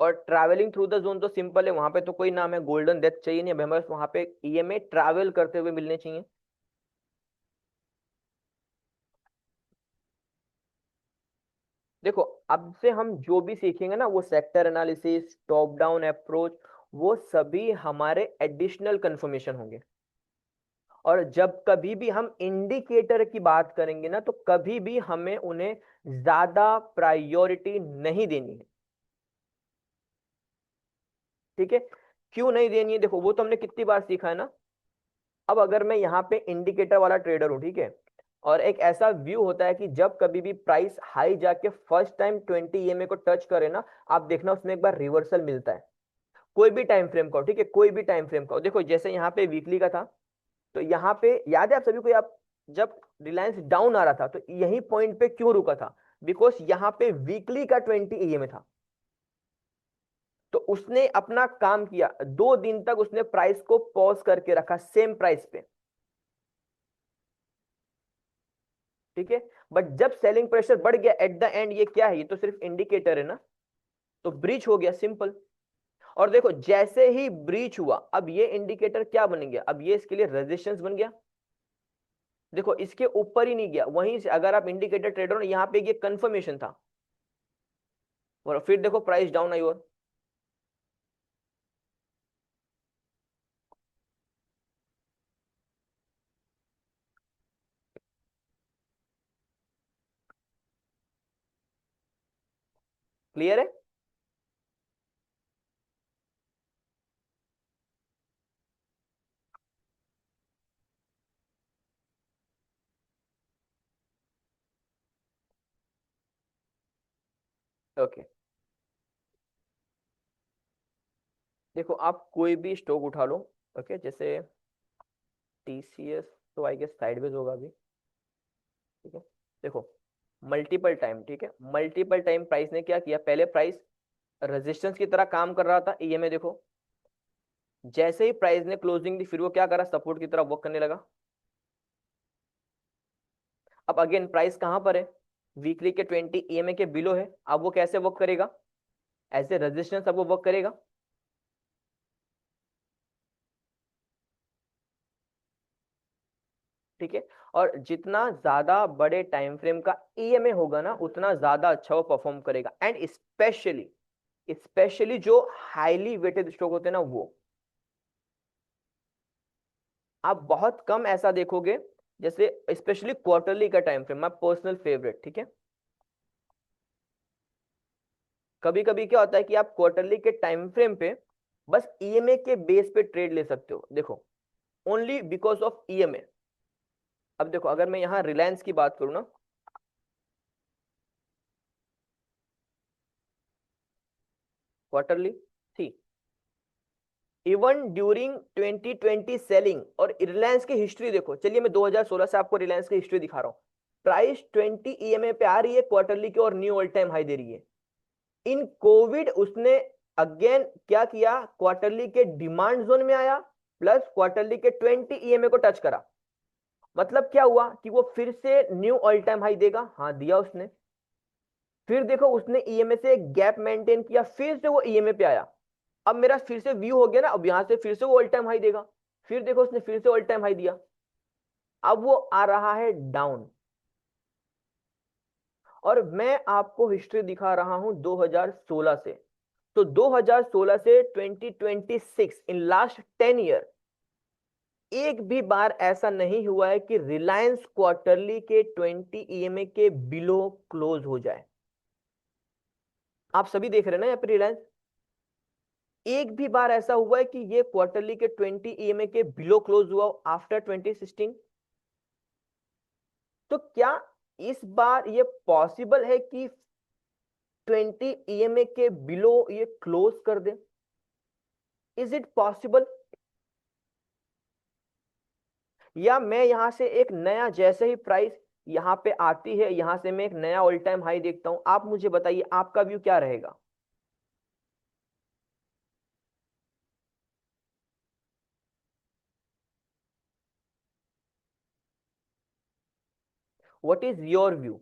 और ट्रैवलिंग थ्रू द जोन तो सिंपल है, वहां पे तो कोई नाम है गोल्डन डेथ चाहिए नहीं, हमें बस वहां पे ईएमए ट्रैवल करते हुए मिलने चाहिए। देखो अब से हम जो भी सीखेंगे ना, वो sector analysis, top down approach, वो सभी हमारे एडिशनल कंफर्मेशन होंगे। और जब कभी भी हम इंडिकेटर की बात करेंगे ना, तो कभी भी हमें उन्हें ज्यादा प्रायोरिटी नहीं देनी है। ठीक है? क्यों नहीं देनी है, देखो वो तो हमने कितनी बार सीखा है ना। अब अगर मैं यहाँ पे इंडिकेटर वाला ट्रेडर हूं, ठीक है, और एक ऐसा व्यू होता है कि जब कभी भी प्राइस हाई जाके फर्स्ट टाइम 20 ईएमए को टच करे ना, आप देखना उसमें एक बार रिवर्सल मिलता है। कोई भी टाइम फ्रेम का हो, ठीक है, कोई भी टाइम फ्रेम का हो। देखो जैसे यहाँ पे वीकली का था, तो यहाँ पे याद है आप सभी को, आप जब रिलायंस डाउन आ रहा था तो यही पॉइंट पे क्यों रुका था? बिकॉज यहाँ पे वीकली का 20 ईएमए था। तो उसने अपना काम किया, 2 दिन तक उसने प्राइस को पॉज करके रखा सेम प्राइस पे। ठीक है, बट जब सेलिंग प्रेशर बढ़ गया एट द एंड, ये क्या है, ये तो सिर्फ इंडिकेटर है ना, तो ब्रीच हो गया, सिंपल। और देखो जैसे ही ब्रीच हुआ, अब ये इंडिकेटर क्या बन गया, अब ये इसके लिए रेजिस्टेंस बन गया। देखो इसके ऊपर ही नहीं गया, वहीं से अगर आप इंडिकेटर ट्रेडर हो, यहाँ पे ये कंफर्मेशन था, और फिर देखो प्राइस डाउन आई। और क्लियर है? ओके, देखो आप कोई भी स्टॉक उठा लो। ओके, जैसे टीसीएस, तो आई गेस साइडवेज होगा अभी। ठीक है, देखो मल्टीपल टाइम, ठीक है, मल्टीपल टाइम प्राइस ने क्या किया, पहले प्राइस रेजिस्टेंस की तरह काम कर रहा था, ईएमए देखो। जैसे ही प्राइस ने क्लोजिंग दी, फिर वो क्या करा, सपोर्ट की तरह वर्क करने लगा। अब अगेन प्राइस कहां पर है, वीकली के 20 ईएमए के बिलो है। अब वो कैसे वर्क करेगा, एज ए रेजिस्टेंस अब वो वर्क करेगा। ठीक है, और जितना ज्यादा बड़े टाइम फ्रेम का ईएमए होगा ना, उतना ज्यादा अच्छा वो परफॉर्म करेगा। एंड स्पेशली स्पेशली जो हाईली वेटेड स्टॉक होते हैं ना, वो आप बहुत कम ऐसा देखोगे। जैसे स्पेशली क्वार्टरली का time frame, my personal favourite. ठीक है, कभी कभी क्या होता है कि आप क्वार्टरली के टाइम फ्रेम पे बस ईएमए के बेस पे ट्रेड ले सकते हो, देखो ओनली बिकॉज ऑफ ईएमए। अब देखो अगर मैं यहाँ रिलायंस की बात करूँ ना, क्वार्टरली थी, इवन ड्यूरिंग 2020 सेलिंग। और रिलायंस की हिस्ट्री देखो, चलिए मैं 2016 से आपको रिलायंस की हिस्ट्री दिखा रहा हूँ। प्राइस 20 ईएमए पे आ रही है क्वार्टरली की, और न्यू ऑल टाइम हाई दे रही है। इन कोविड उसने अगेन क्या किया, क्वार्टरली के डिमांड जोन में आया, प्लस क्वार्टरली के 20 ईएमए को टच करा। मतलब क्या हुआ कि वो फिर से न्यू ऑल टाइम हाई देगा, हाँ दिया उसने। फिर देखो उसने ईएमए से एक गैप मेंटेन किया, फिर से वो ईएमए पे आया। अब मेरा फिर से व्यू हो गया ना, अब यहां से फिर से वो ऑल टाइम हाई देगा। फिर देखो उसने फिर से ऑल टाइम हाई दिया। अब वो आ रहा है डाउन। और मैं आपको हिस्ट्री दिखा रहा हूं 2016 से। तो 2016 से 2026 इन लास्ट 10 ईयर एक भी बार ऐसा नहीं हुआ है कि रिलायंस क्वार्टरली के 20 ईएमए के बिलो क्लोज हो जाए। आप सभी देख रहे हैं ना यहाँ पे रिलायंस, एक भी बार ऐसा हुआ है कि ये क्वार्टरली के 20 ईएमए के बिलो क्लोज हुआ आफ्टर 2016? तो क्या इस बार ये पॉसिबल है कि 20 ईएमए के बिलो ये क्लोज कर दे? Is it possible? या मैं यहां से एक नया, जैसे ही प्राइस यहां पे आती है, यहां से मैं एक नया ऑल टाइम हाई देखता हूं, आप मुझे बताइए आपका व्यू क्या रहेगा? What is your view?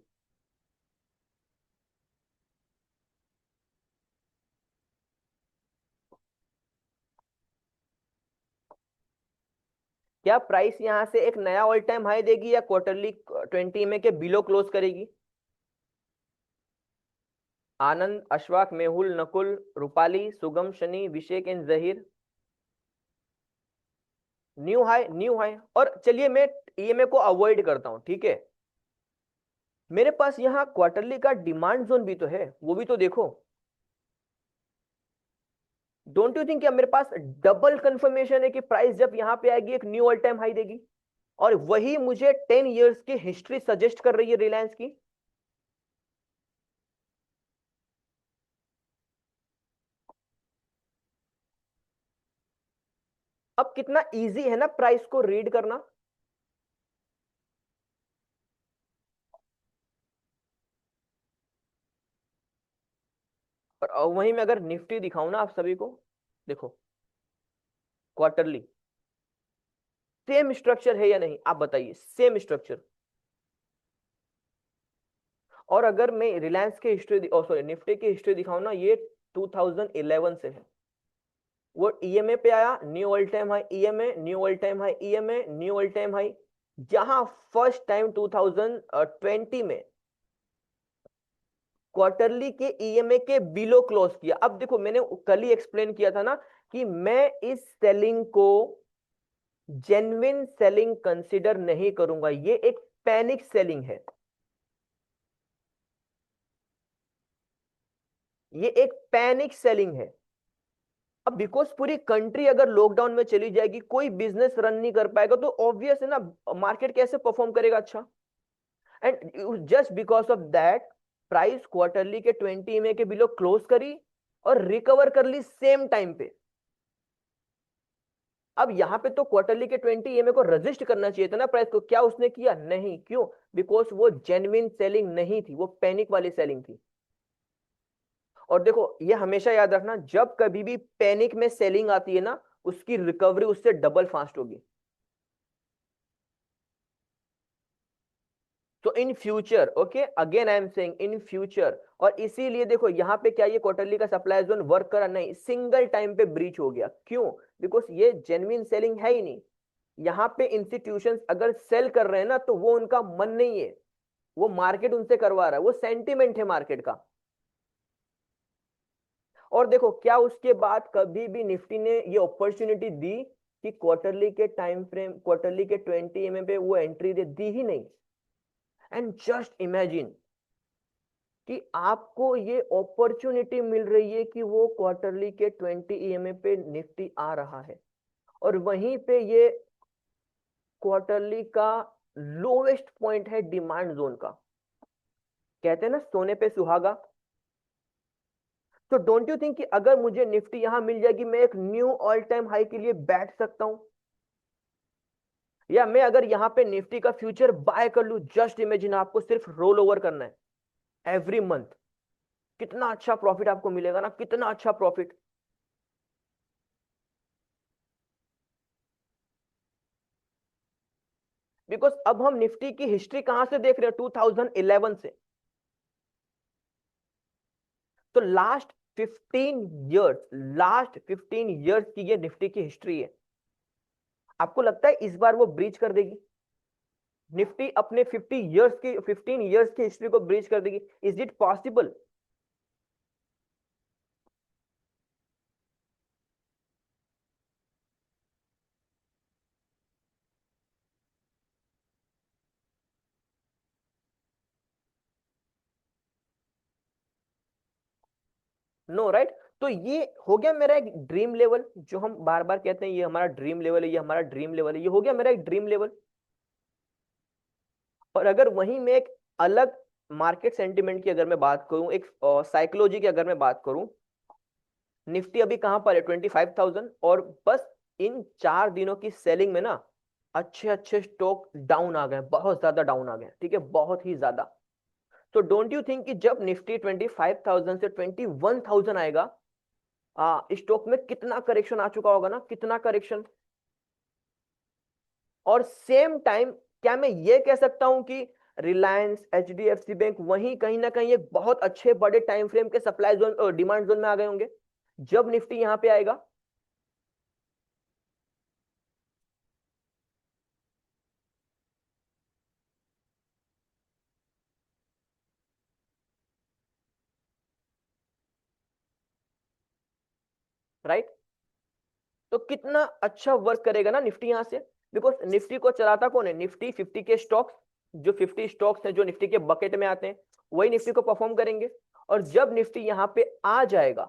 क्या प्राइस यहां से एक नया ऑल टाइम हाई देगी या क्वार्टरली 20 में के बिलो क्लोज करेगी? आनंद, Ashfaq, Mehul, Nakul, Rupali, Sugam, Shani, Abhishek and Zaheer. New high, new high. और चलिए मैं ईएमए को अवॉइड करता हूं, ठीक है। मेरे पास यहाँ क्वार्टरली का डिमांड जोन भी तो है, वो भी तो देखो। डोंट यू थिंक, क्या मेरे पास डबल कंफर्मेशन है कि प्राइस जब यहां पे आएगी एक न्यू ऑल टाइम हाई देगी? और वही मुझे 10 इयर्स की हिस्ट्री सजेस्ट कर रही है रिलायंस की। अब कितना इजी है ना प्राइस को रीड करना। और वहीं में अगर निफ्टी दिखाऊं ना आप सभी को, देखो क्वार्टरली सेम स्ट्रक्चर है या नहीं, आप बताइए, सेम स्ट्रक्चर। और अगर मैं रिलायंस के हिस्ट्री, सॉरी निफ्टी की हिस्ट्री दिखाऊं ना, ये 2011 से है। वो ईएमए पे आया, knew all time high, EMA, knew all time high, EMA, knew all time high. जहां फर्स्ट टाइम 2020 में क्वार्टरली के ईएमए के बिलो क्लोज किया। अब देखो मैंने कल ही एक्सप्लेन किया था ना कि मैं इस सेलिंग को जेन्युइन सेलिंग कंसीडर नहीं करूंगा, ये एक पैनिक सेलिंग है, ये एक पैनिक सेलिंग है। अब बिकॉज पूरी कंट्री अगर लॉकडाउन में चली जाएगी, कोई बिजनेस रन नहीं कर पाएगा, तो ऑब्वियस है ना मार्केट कैसे परफॉर्म करेगा अच्छा। And just because of that price quarterly के 20 में के बिलो क्लोज करी और रिकवर कर ली सेम टाइम पे। अब यहां पे तो क्वार्टरली के 20 ईएमए को रजिस्ट करना चाहिए था ना प्राइस को, क्या उसने किया? नहीं। क्यों? बिकॉज वो जेन्युइन सेलिंग नहीं थी, वो पैनिक वाली सेलिंग थी। और देखो ये हमेशा याद रखना, जब कभी भी पैनिक में सेलिंग आती है ना, उसकी रिकवरी उससे डबल फास्ट होगी। तो in future, okay, again I am saying in future. और इसीलिए देखो यहाँ पे क्या, ये क्वार्टरली का सप्लाई जोन वर्क करा नहीं, सिंगल टाइम पे ब्रीच हो गया। क्यों? बिकॉज ये जेन्युइन सेलिंग है ही नहीं। यहाँ पे इंस्टीट्यूशंस अगर सेल कर रहे हैं ना, तो वो उनका मन नहीं है, वो मार्केट उनसे करवा रहा है, वो सेंटिमेंट है मार्केट का। और देखो क्या उसके बाद कभी भी निफ्टी ने ये अपॉर्चुनिटी दी कि क्वार्टरली के टाइम फ्रेम, क्वार्टरली के 20 एमए पे वो एंट्री दे, दी ही नहीं। एंड जस्ट इमेजिन कि आपको ये अपॉर्चुनिटी मिल रही है कि वो क्वार्टरली के 20 ईएमए पे निफ्टी आ रहा है, और वहीं पे ये क्वार्टरली का लोवेस्ट पॉइंट है डिमांड जोन का। कहते हैं ना सोने पे सुहागा। तो डोंट यू थिंक कि अगर मुझे निफ्टी यहां मिल जाएगी, मैं एक न्यू ऑल टाइम हाई के लिए बैठ सकता हूं? या मैं अगर यहां पे निफ्टी का फ्यूचर बाय कर लूं, जस्ट इमेजिन आपको सिर्फ रोल ओवर करना है एवरी मंथ, कितना अच्छा प्रॉफिट आपको मिलेगा ना, कितना अच्छा प्रॉफिट। बिकॉज अब हम निफ्टी की हिस्ट्री कहां से देख रहे हैं? 2011 से। तो लास्ट 15 इयर्स, लास्ट 15 इयर्स की ये निफ्टी की हिस्ट्री है। आपको लगता है इस बार वो ब्रीच कर देगी? निफ्टी अपने 50 इयर्स की, 15 इयर्स की हिस्ट्री को ब्रीच कर देगी? Is it possible? No right. तो ये हो गया मेरा एक ड्रीम लेवल, जो हम बार बार कहते हैं ये हमारा ड्रीम लेवल है, ये हमारा ड्रीम लेवल है, ये हो गया मेरा एक ड्रीम लेवल। और अगर वहीं मैं एक अलग मार्केट सेंटिमेंट की अगर मैं बात करूं, एक साइकोलॉजी की अगर मैं बात करूं, निफ्टी अभी कहां पर है 25,000, और बस इन 4 दिनों की सेलिंग में ना अच्छे अच्छे स्टॉक डाउन आ गए, बहुत ज्यादा डाउन आ गए, ठीक है, बहुत ही ज्यादा। तो डोंट यू थिंक कि जब निफ्टी 25,000 से 21,000 आएगा, स्टॉक में कितना करेक्शन आ चुका होगा ना, कितना करेक्शन। और सेम टाइम क्या मैं ये कह सकता हूं कि रिलायंस, एचडीएफसी बैंक वहीं कहीं ना कहीं एक बहुत अच्छे बड़े टाइम फ्रेम के सप्लाई जोन, डिमांड जोन में आ गए होंगे जब निफ्टी यहां पे आएगा? राइट। तो कितना अच्छा वर्क करेगा ना निफ्टी यहां से, बिकॉज निफ्टी को चलाता कौन है? निफ्टी 50 के स्टॉक्स, जो 50 स्टॉक्स हैं जो निफ्टी के बकेट में आते हैं, वही निफ्टी को परफॉर्म करेंगे। और जब निफ्टी यहां पे आ जाएगा,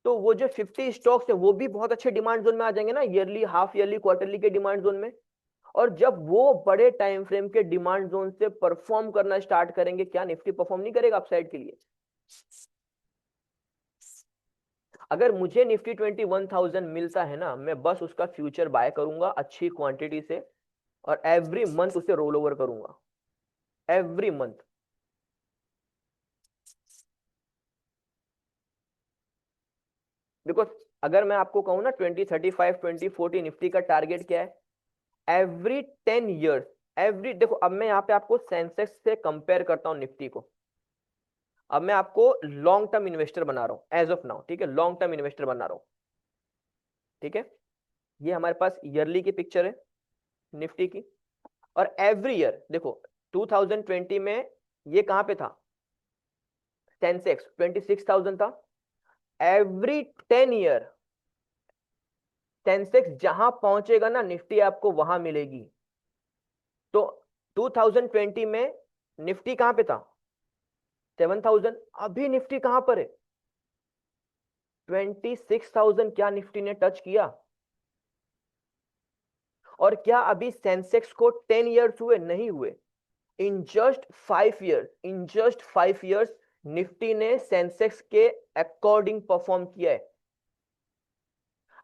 तो वो जो 50 स्टॉक्स है वो भी बहुत अच्छे डिमांड जोन में आ जाएंगे ना, ईयरली, हाफ ईयरली, क्वार्टरली के डिमांड जोन में। और जब वो बड़े टाइम फ्रेम के डिमांड जोन से परफॉर्म करना स्टार्ट करेंगे, क्या निफ्टी परफॉर्म नहीं करेगा अपसाइड के लिए? अगर मुझे निफ्टी 21,000 मिलता है ना, मैं बस उसका फ्यूचर बाय करूंगा अच्छी क्वांटिटी से, और एवरी मंथ उसे रोल ओवर करूंगा, एवरी मंथ। बिकॉज अगर मैं आपको कहूं ना 2035, 2040 निफ्टी का टारगेट क्या है, एवरी 10 ईयर्स, एवरी, देखो अब मैं यहाँ पे आपको सेंसेक्स से कंपेयर करता हूँ निफ्टी को। अब मैं आपको लॉन्ग टर्म इन्वेस्टर बना रहा हूँ एज ऑफ नाउ, ठीक है, लॉन्ग टर्म इन्वेस्टर बना रहा हूँ, ठीक है। ये हमारे पास ईयरली की पिक्चर है निफ्टी की। और एवरी ईयर देखो, 2020 में ये कहां पे था? सेंसेक्स 26,000 था। एवरी 10 ईयर सेंसेक्स जहां पहुंचेगा ना, निफ्टी आपको वहां मिलेगी। तो 2020 में निफ्टी कहां पे था? 7,000। अभी निफ्टी कहां पर है? 26,000। क्या निफ्टी ने टच किया? और क्या अभी सेंसेक्स को 10 ईयर्स हुए? नहीं हुए। इन जस्ट 5 ईयर्स निफ्टी ने सेंसेक्स के अकॉर्डिंग परफॉर्म किया है।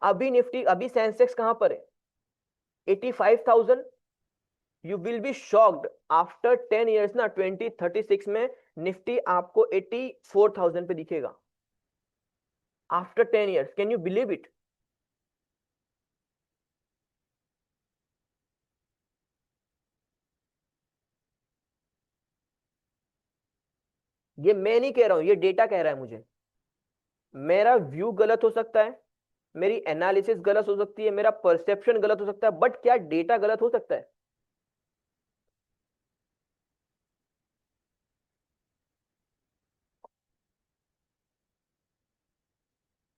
अभी सेंसेक्स कहां पर है? 85,000। You will be shocked, after 10 years ना, 2036 में निफ्टी आपको 84,000 पे दिखेगा, after 10 years. Can you believe it? ये मैं नहीं कह रहा हूं, ये डेटा कह रहा है मुझे। मेरा व्यू गलत हो सकता है, मेरी एनालिसिस गलत हो सकती है, मेरा परसेप्शन गलत हो सकता है, बट क्या डेटा गलत हो सकता है?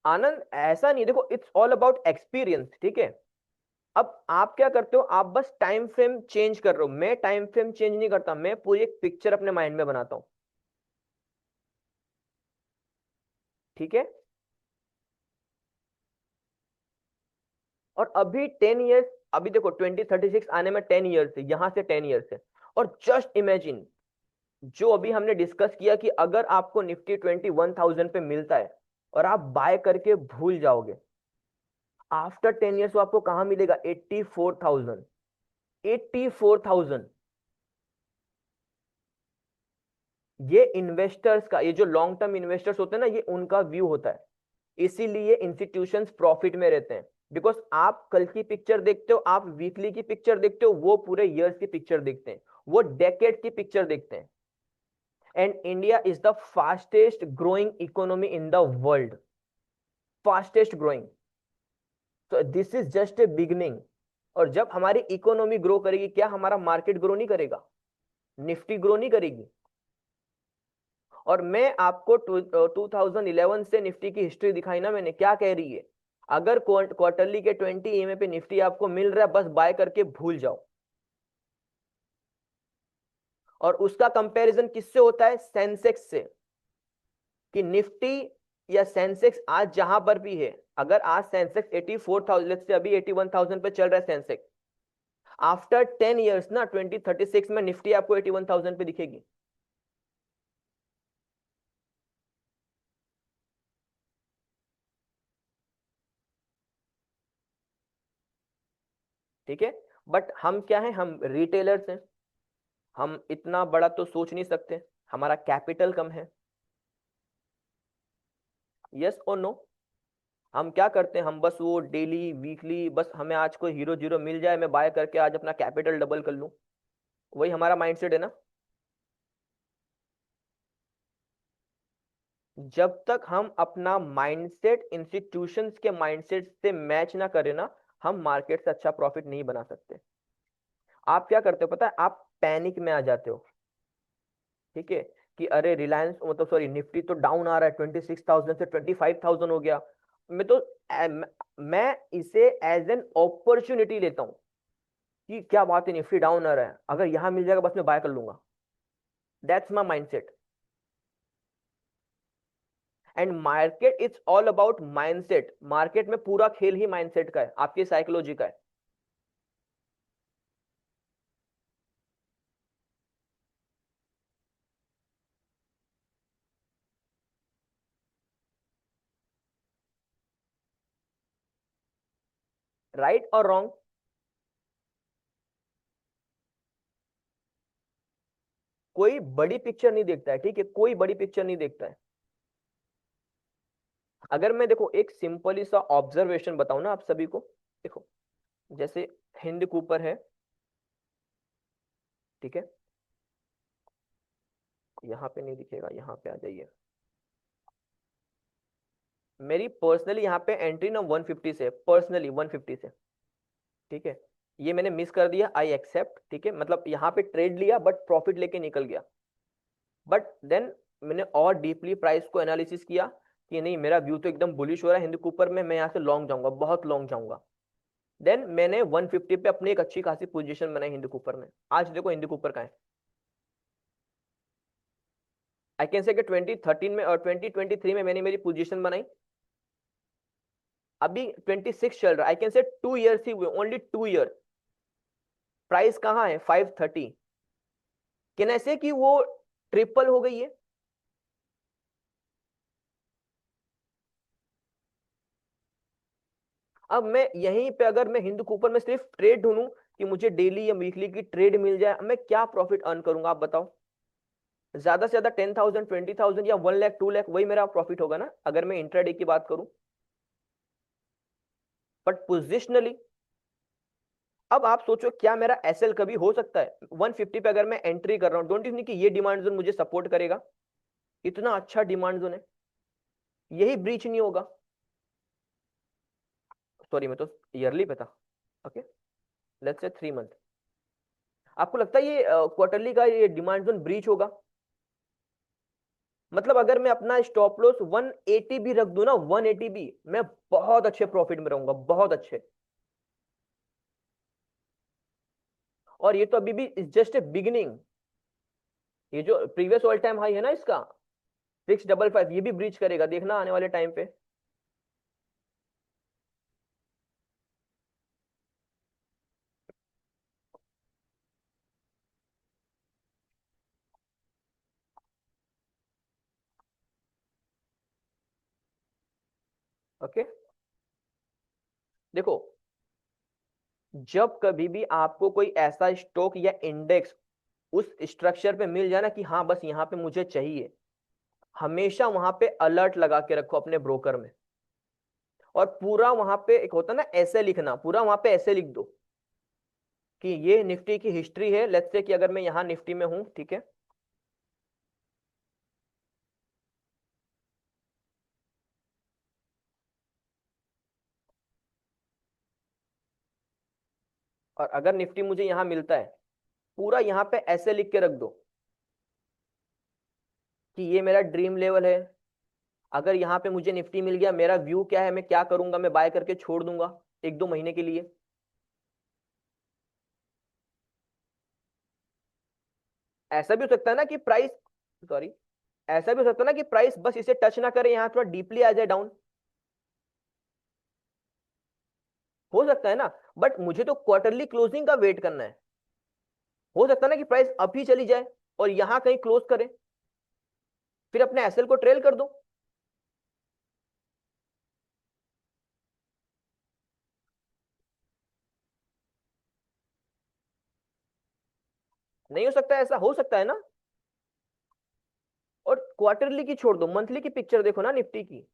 आनंद ऐसा नहीं, देखो इट्स ऑल अबाउट एक्सपीरियंस, ठीक है। अब आप क्या करते हो, आप बस टाइम फ्रेम चेंज कर रहे हो, मैं टाइम फ्रेम चेंज नहीं करता, मैं पूरी एक पिक्चर अपने माइंड में बनाता हूं, ठीक है। और अभी 10 ईयर्स, अभी देखो 2036 आने में 10 ईयर्स है, यहां से 10 ईयर्स है। और जस्ट इमेजिन, जो अभी हमने डिस्कस किया कि अगर आपको निफ्टी 21,000 पे मिलता है और आप बाय करके भूल जाओगे, आफ्टर 10 ईयर्स वो आपको कहां मिलेगा? 84,000। 84,000। ये इन्वेस्टर्स का, ये जो लॉन्ग टर्म इन्वेस्टर्स होते हैं ना, ये उनका व्यू होता है। इसीलिए इंस्टीट्यूशंस प्रॉफिट में रहते हैं, बिकॉज आप कल की पिक्चर देखते हो, आप वीकली की पिक्चर देखते हो, वो पूरे ईयर्स की पिक्चर देखते हैं, वो डेकेड की पिक्चर देखते हैं। And India is the fastest growing economy in the world, fastest growing. तो this is just a beginning. और जब हमारी इकोनॉमी ग्रो करेगी, क्या हमारा मार्केट ग्रो नहीं करेगा? निफ्टी ग्रो नहीं करेगी? और मैं आपको 2011 से निफ्टी की हिस्ट्री दिखाई ना मैंने, क्या कह रही है? अगर क्वार्टरली के 20 EMA पे निफ्टी आपको मिल रहा है, बस बाय करके भूल जाओ। और उसका कंपैरिजन किससे होता है? सेंसेक्स से। कि निफ्टी या सेंसेक्स आज जहां पर भी है, अगर आज सेंसेक्स 84,000 से अभी 81,000 पे चल रहा है सेंसेक्स, आफ्टर 10 इयर्स ना 2036 में निफ्टी आपको 81,000 पे दिखेगी। ठीक है, बट हम क्या है, हम रिटेलर्स हैं, हम इतना बड़ा तो सोच नहीं सकते, हमारा कैपिटल कम है। यस और नो। हम क्या करते हैं, हम बस वो डेली वीकली, बस हमें आज कोई हीरो जीरो मिल जाए, मैं बाय करके आज अपना कैपिटल डबल कर लूं, वही हमारा माइंडसेट है ना। जब तक हम अपना माइंडसेट इंस्टीट्यूशंस के माइंडसेट से मैच ना करें ना, हम मार्केट से अच्छा प्रॉफिट नहीं बना सकते। आप क्या करते हो पता है, आप पैनिक में आ जाते हो, ठीक है, कि अरे रिलायंस मतलब सॉरी निफ्टी तो डाउन आ रहा है, 26,000 से 25,000 हो गया। मैं तो मैं इसे एज एन अपॉर्चुनिटी लेता हूँ कि क्या बात है, निफ्टी डाउन आ रहा है, अगर यहां मिल जाएगा बस मैं बाय कर लूंगा। That's my mindset. And market it's all about mindset, market में पूरा खेल ही माइंडसेट का है, आपकी साइकोलॉजी का है। राइट और रॉन्ग, कोई बड़ी पिक्चर नहीं देखता है, ठीक है, कोई बड़ी पिक्चर नहीं देखता है। अगर मैं देखो एक सिंपली सा ऑब्जर्वेशन बताऊं ना आप सभी को, देखो जैसे हिंद कूपर है, ठीक है, यहाँ पे नहीं दिखेगा, यहाँ पे आ जाइए। मेरी पर्सनली यहाँ पे एंट्री ना 150 से, पर्सनली 150 से, ठीक है, ये मैंने मिस कर दिया, आई एक्सेप्ट, ठीक है, मतलब यहाँ पे ट्रेड लिया बट प्रॉफिट लेके निकल गया। बट देन मैंने और डीपली प्राइस को एनालिसिस किया कि नहीं, मेरा व्यू तो एकदम बुलिश हो रहा है हिंदू कूपर में, मैं यहाँ से लॉन्ग जाऊंगा, बहुत लॉन्ग जाऊंगा। देन मैंने 150 पे अपनी एक अच्छी खासी पोजीशन बनाई हिंदू कूपर में। आज देखो हिंदू कूपर का है, आई कैन से कि 2013 में और 2023 में मैंने मेरी पोजीशन बनाई, अभी 26 चल रहा है, आई कैन से 2 इयर्स ही हुए, ओनली 2 ईयर। प्राइस कहाँ है, 530। कैन ऐसे कि वो ट्रिपल हो गई है। अब मैं यहीं पे अगर मैं हिंदू कूपर में सिर्फ ट्रेड ढूंढूं कि मुझे डेली या वीकली की ट्रेड मिल जाए, मैं क्या प्रॉफिट अर्न करूंगा आप बताओ। ज्यादा से ज्यादा 10,000 20,000 या 1 लाख 2 लाख, वही मेरा प्रॉफिट होगा ना अगर मैं इंट्राडे की बात करूं। बट पोजिशनली, अब आप सोचो क्या मेरा एसएल कभी हो सकता है 150 पे अगर मैं एंट्री कर रहा हूँ, डोंट यू थिंक कि ये डिमांड जोन मुझे सपोर्ट करेगा, इतना अच्छा डिमांड जोन है, यही ब्रीच नहीं होगा। सॉरी मैं तो ईयरली पे था, ओके, लेट्स से 3 मंथ। आपको लगता है ये क्वार्टरली का ये डिमांड जोन ब्रीच होगा? मतलब अगर मैं अपना स्टॉप लॉस 180 भी रख दूं ना, 180 भी, मैं बहुत अच्छे प्रॉफिट में रहूंगा, बहुत अच्छे। और ये तो अभी भी जस्ट ए बिगिनिंग, ये जो प्रीवियस ऑल टाइम हाई है ना इसका 655, ये भी ब्रीच करेगा, देखना आने वाले टाइम पे। ओके, देखो जब कभी भी आपको कोई ऐसा स्टॉक या इंडेक्स उस स्ट्रक्चर पे मिल जाए ना कि हाँ बस यहाँ पे मुझे चाहिए, हमेशा वहां पे अलर्ट लगा के रखो अपने ब्रोकर में। और पूरा वहां पे एक होता है ना ऐसे लिखना, पूरा वहां पे ऐसे लिख दो कि ये निफ्टी की हिस्ट्री है, लेट्स से कि अगर मैं यहाँ निफ्टी में हूं, ठीक है, और अगर निफ्टी मुझे यहाँ मिलता है, पूरा यहाँ पे ऐसे लिख के रख दो कि ये मेरा ड्रीम लेवल है, अगर यहाँ पे मुझे निफ्टी मिल गया, मेरा व्यू क्या है, मैं क्या करूंगा, मैं बाय करके छोड़ दूंगा 1-2 महीने के लिए। ऐसा भी हो सकता है ना कि प्राइस, सॉरी, ऐसा भी हो सकता है ना कि प्राइस बस इसे टच ना करे, यहां थोड़ा डीपली आ जाए डाउन, हो सकता है ना। बट मुझे तो क्वार्टरली क्लोजिंग का वेट करना है। हो सकता है ना कि प्राइस अभी चली जाए और यहां कहीं क्लोज करे, फिर अपने एसएल को ट्रेल कर दो। नहीं हो सकता, ऐसा हो सकता है ना। और क्वार्टरली की छोड़ दो, मंथली की पिक्चर देखो ना निफ्टी की।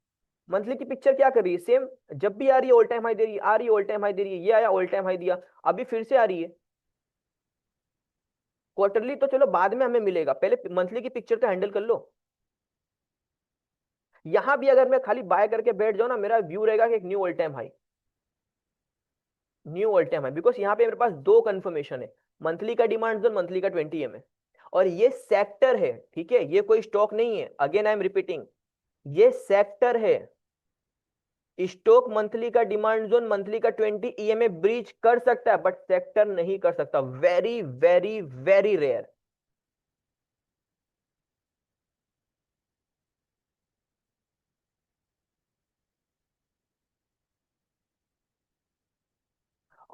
मंथली की पिक्चर क्या कर रही है, सेम। जब भी आ रही है ऑल टाइम हाई दे रही है, आ रही है ऑल टाइम हाई दे रही है, ये आया ऑल टाइम हाई दिया, अभी फिर से आ रही है। क्वार्टरली तो चलो बाद में हमें मिलेगा, पहले मंथली की पिक्चर तो हैंडल कर लो। यहां भी अगर मैं खाली बाय करके बैठ जाऊं ना, मेरा व्यू रहेगा कि एक knew all time high, knew all time high, because यहाँ पे मेरे पास दो कंफर्मेशन है, मंथली का डिमांड जोन, मंथली का 20 EMA। और ये सेक्टर है, ठीक है, ये कोई स्टॉक नहीं है, अगेन आई एम रिपीटिंग, ये सेक्टर है। स्टॉक मंथली का डिमांड जोन, मंथली का 20 EMA ब्रीच कर सकता है, बट सेक्टर नहीं कर सकता, वेरी वेरी वेरी रेयर।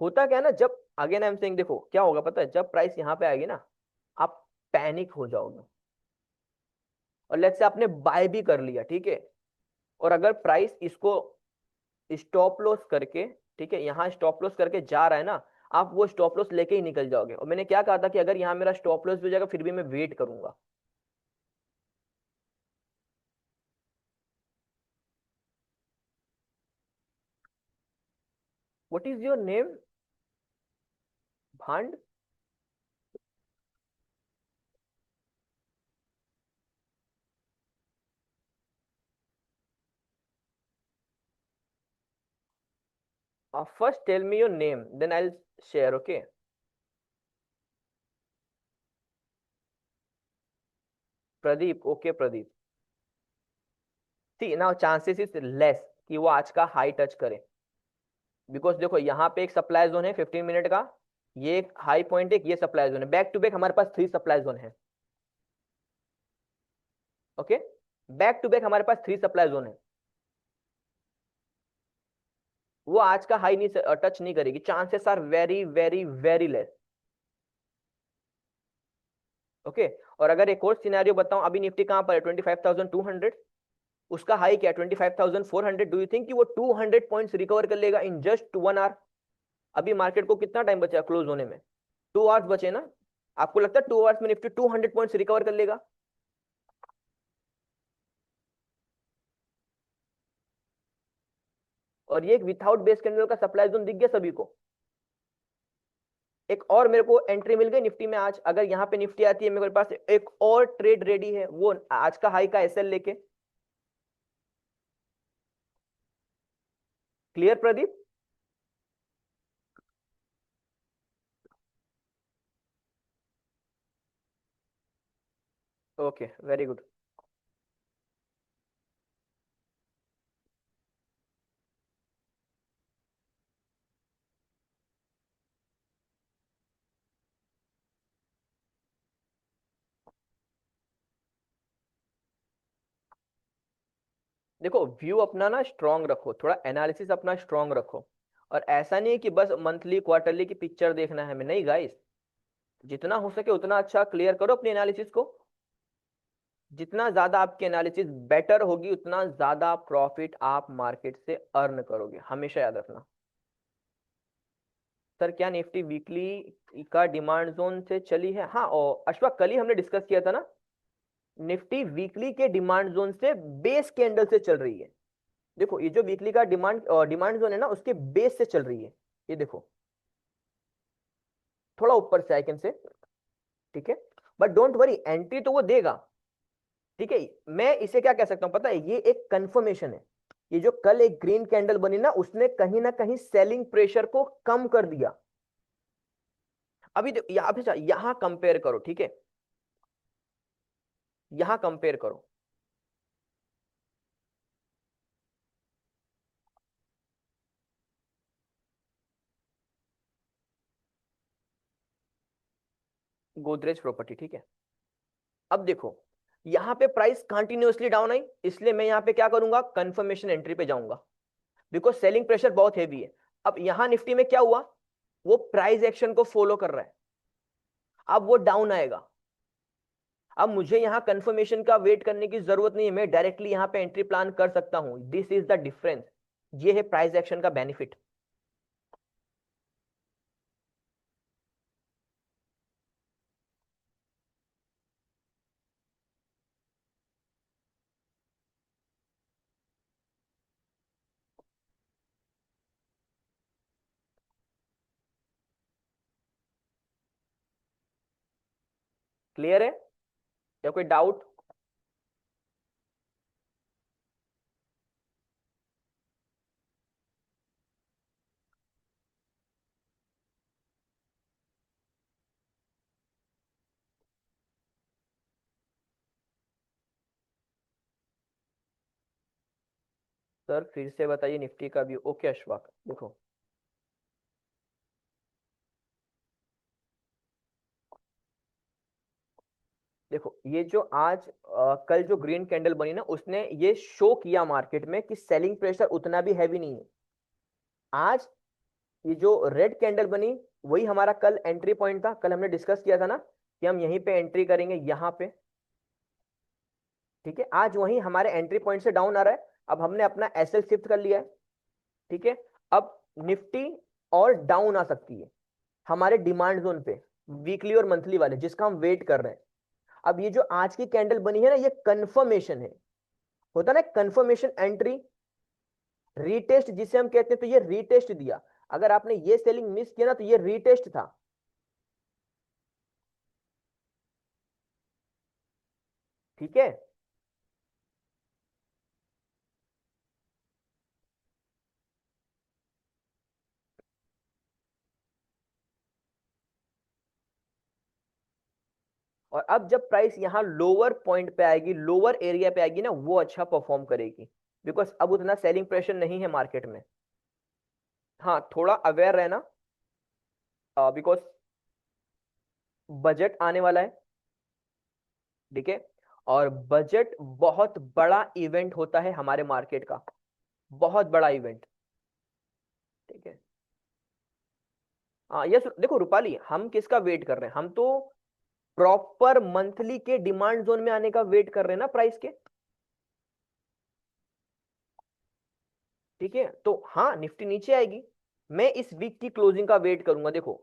होता क्या है ना, जब अगेन आई एम सेइंग, देखो क्या होगा पता है, जब प्राइस यहां पे आएगी ना, आप पैनिक हो जाओगे। और लेट्स से आपने बाय भी कर लिया, ठीक है, और अगर प्राइस इसको स्टॉप लॉस करके, ठीक है, यहाँ स्टॉप लॉस करके जा रहा है ना, आप वो स्टॉप लॉस लेके ही निकल जाओगे। और मैंने क्या कहा था कि अगर यहाँ मेरा स्टॉप लॉस भी हो जाएगा फिर भी मैं वेट करूंगा। What is your name? भांड? First tell me your name, then I share, okay. Pradeep, okay Pradeep. See now chances is less कि वो आज का हाई टच करे, बिकॉज देखो यहाँ पे एक सप्लाई जोन है 15 मिनट का, ये एक हाई पॉइंट, एक ये सप्लाई जोन है, बैक टू बैक हमारे पास 3 सप्लाई जोन है। ओके, बैक टू बैक हमारे पास 3 सप्लाई जोन है। वो आज का हाई नहीं टच नहीं करेगी, chances are very very very less. Okay, और अगर एक और सिनेरियो बताऊं, अभी निफ्टी कहां पर है, 25,200, उसका हाई क्या है, 25,400। डू यू थिंक कि वो 200 पॉइंट्स रिकवर कर लेगा इन जस्ट 1 आवर? अभी मार्केट को कितना टाइम बचा क्लोज होने में? 2 आवर्स बचे ना। आपको लगता है 2 आवर्स में निफ्टी 200 पॉइंट्स रिकवर कर लेगा? और ये एक विथआउट बेस कैंडल का सप्लाई जोन दिख गया सभी को। एक और मेरे को एंट्री मिल गई निफ्टी में आज, अगर यहाँ पे निफ्टी आती है मेरे पास एक और ट्रेड रेडी है, वो आज का हाई का एसएल लेके। Clear Pradeep? Okay, very good. देखो व्यू अपना ना स्ट्रांग रखो, थोड़ा एनालिसिस अपना स्ट्रांग रखो। और ऐसा नहीं है कि बस मंथली क्वार्टरली की पिक्चर देखना है हमें, नहीं गाइस। जितना हो सके उतना अच्छा क्लियर करो अपनी एनालिसिस को। जितना ज्यादा आपकी एनालिसिस बेटर होगी, उतना ज्यादा प्रॉफिट आप मार्केट से अर्न करोगे, हमेशा याद रखना। सर क्या निफ्टी वीकली का डिमांड जोन से चली है? हाँ, और अशफाक कल ही हमने डिस्कस किया था ना, निफ्टी वीकली के डिमांड जोन से बेस कैंडल से चल रही है। देखो ये जो वीकली का डिमांड जोन है ना, उसके बेस से चल रही है। ये देखो, थोड़ा ऊपर से आई कैन से, ठीक है, बट डोंट वरी, एंट्री तो वो देगा। ठीक है, मैं इसे क्या कह सकता हूं पता है, ये एक कंफर्मेशन है। ये जो कल एक ग्रीन कैंडल बनी ना, उसने कहीं ना कहीं सेलिंग प्रेशर को कम कर दिया। अभी यहां कंपेयर करो, ठीक है, यहां कंपेयर करो। गोदरेज प्रॉपर्टी, ठीक है। अब देखो, यहाँ पे प्राइस कंटिन्यूअसली डाउन आई, इसलिए मैं यहाँ पे क्या करूंगा, कंफर्मेशन एंट्री पे जाऊंगा, बिकॉज सेलिंग प्रेशर बहुत हेवी है। अब यहाँ निफ्टी में क्या हुआ, वो प्राइस एक्शन को फॉलो कर रहा है, अब वो डाउन आएगा। अब मुझे यहाँ कंफर्मेशन का वेट करने की जरूरत नहीं है, मैं डायरेक्टली यहाँ पे एंट्री प्लान कर सकता हूं। दिस इज द डिफरेंस, ये है प्राइस एक्शन का बेनिफिट। क्लियर है या कोई डाउट? सर फिर से बताइए निफ्टी का भी। ओके अशफाक, देखो देखो ये जो आज कल जो ग्रीन कैंडल बनी ना, उसने ये शो किया मार्केट में कि सेलिंग प्रेशर उतना भी हैवी नहीं है। आज ये जो रेड कैंडल बनी, वही हमारा कल एंट्री पॉइंट था। कल हमने डिस्कस किया था ना कि हम यहीं पे एंट्री करेंगे, यहाँ पे। ठीक है, आज वही हमारे एंट्री पॉइंट से डाउन आ रहा है। अब हमने अपना एसएल शिफ्ट कर लिया है। ठीक है, अब निफ्टी और डाउन आ सकती है हमारे डिमांड जोन पे, वीकली और मंथली वाले, जिसका हम वेट कर रहे हैं। अब ये जो आज की कैंडल बनी है ना, ये कंफर्मेशन है, होता ना कंफर्मेशन एंट्री, रीटेस्ट जिसे हम कहते हैं। तो ये रीटेस्ट दिया, अगर आपने ये सेलिंग मिस किया ना, तो ये रीटेस्ट था। ठीक है, और अब जब प्राइस यहाँ लोअर पॉइंट पे आएगी, लोअर एरिया पे आएगी ना, वो अच्छा परफॉर्म करेगी, बिकॉज अब उतना सेलिंग प्रेशर नहीं है मार्केट में। हाँ, थोड़ा अवेयर रहना, बिकॉज बजट आने वाला है। ठीक है, और बजट बहुत बड़ा इवेंट होता है हमारे मार्केट का, बहुत बड़ा इवेंट। ठीक है, हाँ यस, देखो रूपाली, हम किसका वेट कर रहे हैं, हम तो प्रॉपर मंथली के डिमांड जोन में आने का वेट कर रहे हैं ना प्राइस के। ठीक है, तो हाँ निफ्टी नीचे आएगी, मैं इस वीक की क्लोजिंग का वेट करूंगा। देखो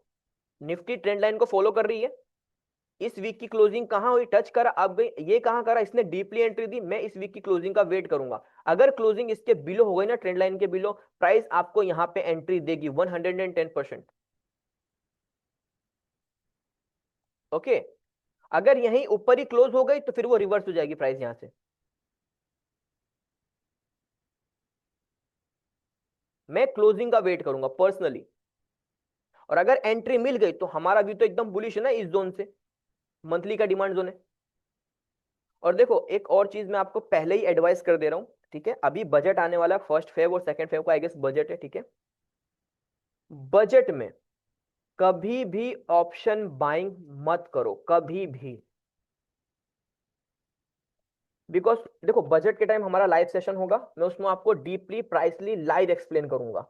निफ्टी ट्रेंड लाइन को फॉलो कर रही है, इस वीक की क्लोजिंग कहां हुई, टच करा, अब गई, ये कहां करा, इसने डीपली एंट्री दी। मैं इस वीक की क्लोजिंग का वेट करूंगा, अगर क्लोजिंग इसके बिलो हो गई ना, ट्रेंड लाइन के बिलो, प्राइस आपको यहां पे एंट्री देगी 110%। ओके, अगर यहीं ऊपर ही क्लोज हो गई तो फिर वो रिवर्स हो जाएगी प्राइस यहां से। मैं क्लोजिंग का वेट करूंगा पर्सनली, और अगर एंट्री मिल गई तो हमारा व्यू तो एकदम बुलिश है ना इस जोन से, मंथली का डिमांड जोन है। और देखो एक और चीज मैं आपको पहले ही एडवाइस कर दे रहा हूं। ठीक है, अभी बजट आने वाला है, फर्स्ट फेब और सेकंड फेब का आई गेस बजट है। ठीक है, बजट में कभी भी ऑप्शन बाइंग मत करो, कभी भी। बिकॉज देखो बजट के टाइम हमारा लाइव सेशन होगा, मैं उसमें आपको डीपली प्राइसली लाइव एक्सप्लेन करूंगा।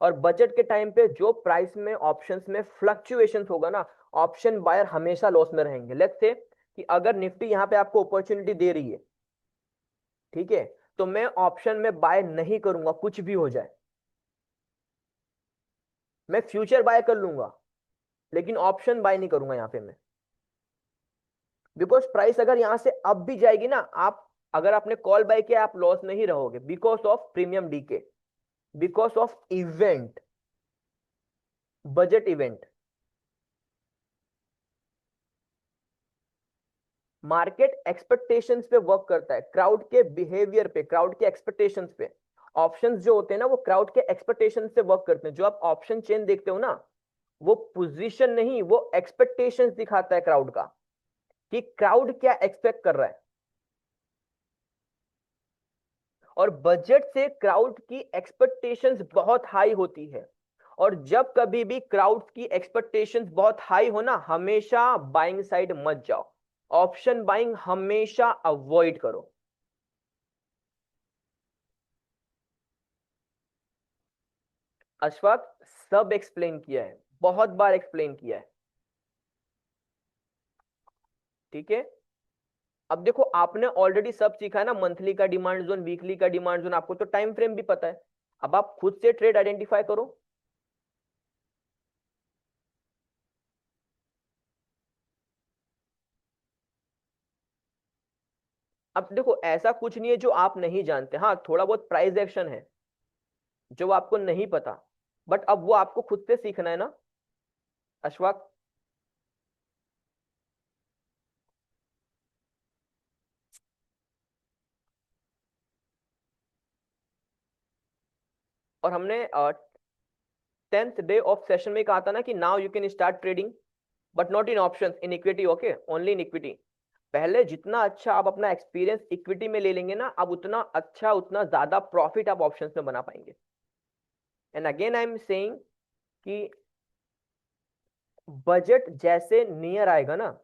और बजट के टाइम पे जो प्राइस में ऑप्शंस में फ्लक्चुएशंस होगा ना, ऑप्शन बायर हमेशा लॉस में रहेंगे। लेट्स से कि अगर निफ्टी यहाँ पे आपको अपॉर्चुनिटी दे रही है, ठीक है, तो मैं ऑप्शन में बाय नहीं करूंगा कुछ भी हो जाए, मैं फ्यूचर बाय कर लूंगा, लेकिन ऑप्शन बाय नहीं करूंगा यहाँ पे मैं। बिकॉज प्राइस अगर यहां से अब भी जाएगी ना, आप अगर आपने कॉल बाय किया आप लॉस नहीं रहोगे, because of premium DK, because of event, budget event. Market expectations पे वर्क करता है, क्राउड के बिहेवियर पे, क्राउड के एक्सपेक्टेशंस पे। ऑप्शंस जो होते हैं ना, वो क्राउड के एक्सपेक्टेशंस से वर्क करते हैं। जो आप ऑप्शन चेन देखते हो ना, वो पोजीशन नहीं, वो एक्सपेक्टेशंस दिखाता है क्राउड का, कि क्राउड क्या एक्सपेक्ट कर रहा है। और बजट से क्राउड की एक्सपेक्टेशंस बहुत हाई होती है, और जब कभी भी क्राउड की एक्सपेक्टेशंस बहुत हाई हो ना, हमेशा बाइंग साइड मत जाओ, ऑप्शन बाइंग हमेशा अवॉइड करो। अशफाक, सब एक्सप्लेन किया है, बहुत बार एक्सप्लेन किया है, ठीक है। अब देखो आपने ऑलरेडी सब सीखा है ना, मंथली का डिमांड जोन, वीकली का डिमांड जोन, आपको तो टाइम फ्रेम भी पता है। अब आप खुद से ट्रेड आइडेंटिफाई करो। अब देखो ऐसा कुछ नहीं है जो आप नहीं जानते, हाँ थोड़ा बहुत प्राइस एक्शन है जो आपको नहीं पता, बट अब वो आपको खुद से सीखना है ना अशफाक। और हमने 10th डे ऑफ सेशन में कहा था ना कि now you can start trading, but not in options, in equity, okay, only in equity. पहले जितना अच्छा आप अपना एक्सपीरियंस इक्विटी में ले लेंगे ना, अब उतना अच्छा, उतना ज्यादा प्रॉफिट आप ऑप्शंस में बना पाएंगे। And again I am saying कि बजट जैसे नियर आएगा ना,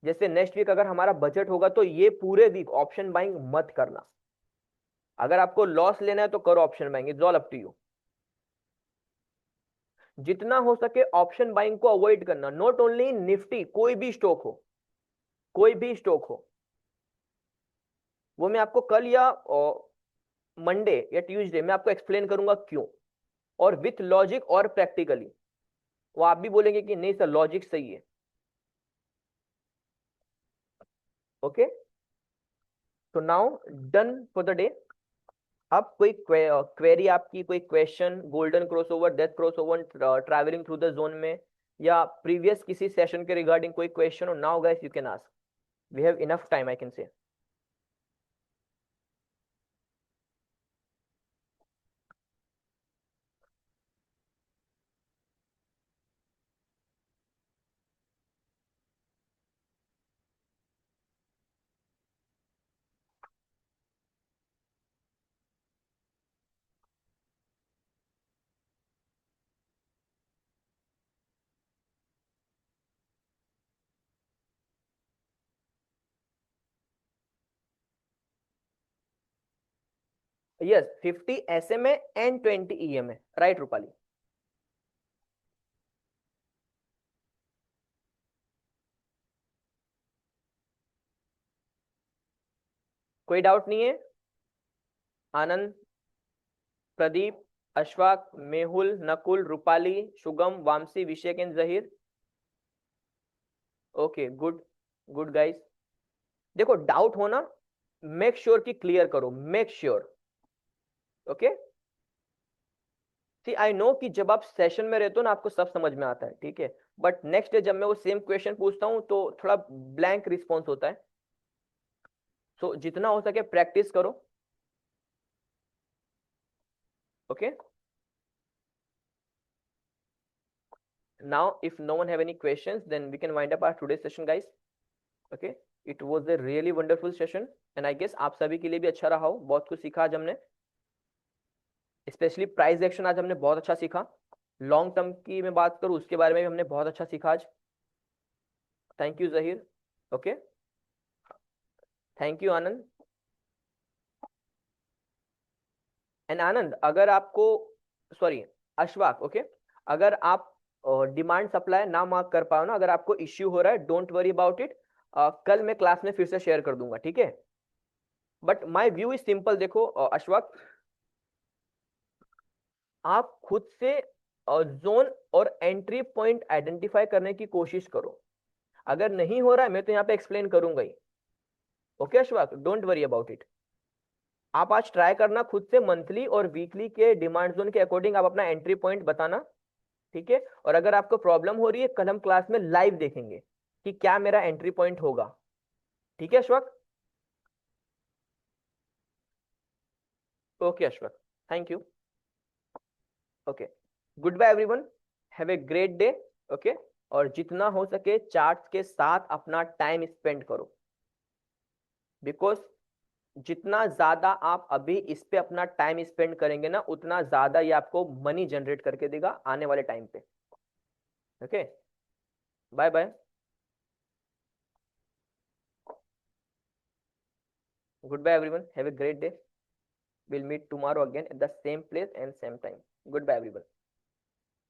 जैसे नेक्स्ट वीक अगर हमारा बजट होगा तो ये पूरे वीक ऑप्शन बाइंग मत करना। अगर आपको लॉस लेना है तो करो option buying, it's all up to you. जितना हो सके ऑप्शन बाइंग को अवॉइड करना, नॉट ओनली निफ्टी, कोई भी स्टॉक हो, कोई भी स्टॉक हो। वो मैं आपको कल या मंडे या ट्यूसडे में आपको एक्सप्लेन करूंगा क्यों, और विथ लॉजिक और प्रैक्टिकली। वो आप भी बोलेंगे कि नहीं सर लॉजिक सही है, ओके। तो now done for the day. अब कोई क्वेरी आपकी, कोई question, golden crossover, death crossover, travelling through the zone में, या प्रीवियस किसी सेशन के रिगार्डिंग कोई क्वेश्चन हो, now guys you can ask, we have enough time I can say. Yes, 50 SMA and 20 EMA, right Rupali. कोई doubt नहीं है? Anand, Pradeep, Ashfaq, Mehul, Nakul, Rupali, Sugam, Vamsi, Vishek and Zaheer. Okay good, good guys. देखो डाउट हो ना, मेक श्योर कि क्लियर करो, make sure, okay. See I know कि जब आप सेशन में रहते हो ना आपको सब समझ में आता है, ठीक है, बट नेक्स्ट डे जब मैं वो सेम क्वेश्चन पूछता हूँ तो थोड़ा ब्लैंक रिस्पॉन्स होता है। सो जितना हो सके प्रैक्टिस करो, okay. Now, if no one have any questions, then we can wind up our today's session, guys. Okay, it was a really wonderful session, and I guess आप सभी के लिए भी अच्छा रहा हो, बहुत कुछ सीखा आज हमने, स्पेशली प्राइस एक्शन आज हमने बहुत अच्छा सीखा। लॉन्ग टर्म की मैं बात करूँ उसके बारे में भी हमने बहुत अच्छा सीखा आज। Thank you Zaheer, okay, thank you Anand. And Anand अगर आपको, सॉरी अशफाक, ओके, अगर आप डिमांड सप्लाई ना मार्क कर पाओ ना, अगर आपको इश्यू हो रहा है, डोंट वरी अबाउट इट, कल मैं क्लास में फिर से शेयर कर दूंगा, ठीक है। But my view is simple, देखो अशफाक, आप खुद से जोन और एंट्री पॉइंट आइडेंटिफाई करने की कोशिश करो। अगर नहीं हो रहा है मैं तो यहाँ पे एक्सप्लेन करूंगा ही, okay Ashfaq, don't worry about it. आप आज ट्राई करना खुद से मंथली और वीकली के डिमांड जोन के अकॉर्डिंग आप अपना एंट्री पॉइंट बताना, ठीक है। और अगर आपको प्रॉब्लम हो रही है, कल हम क्लास में लाइव देखेंगे कि क्या मेरा एंट्री पॉइंट होगा, ठीक है Ashfaq. Okay Ashfaq, thank you, okay, good bye everyone, have a great day, okay. और जितना हो सके चार्ट्स के साथ अपना टाइम स्पेंड करो, बिकॉज जितना ज्यादा आप अभी इस पे अपना टाइम स्पेंड करेंगे ना, उतना ज्यादा ये आपको मनी जनरेट करके देगा आने वाले टाइम पे, okay. Bye bye. Goodbye everyone, have a great day. We'll meet tomorrow again at the same place and same time. Goodbye everyone.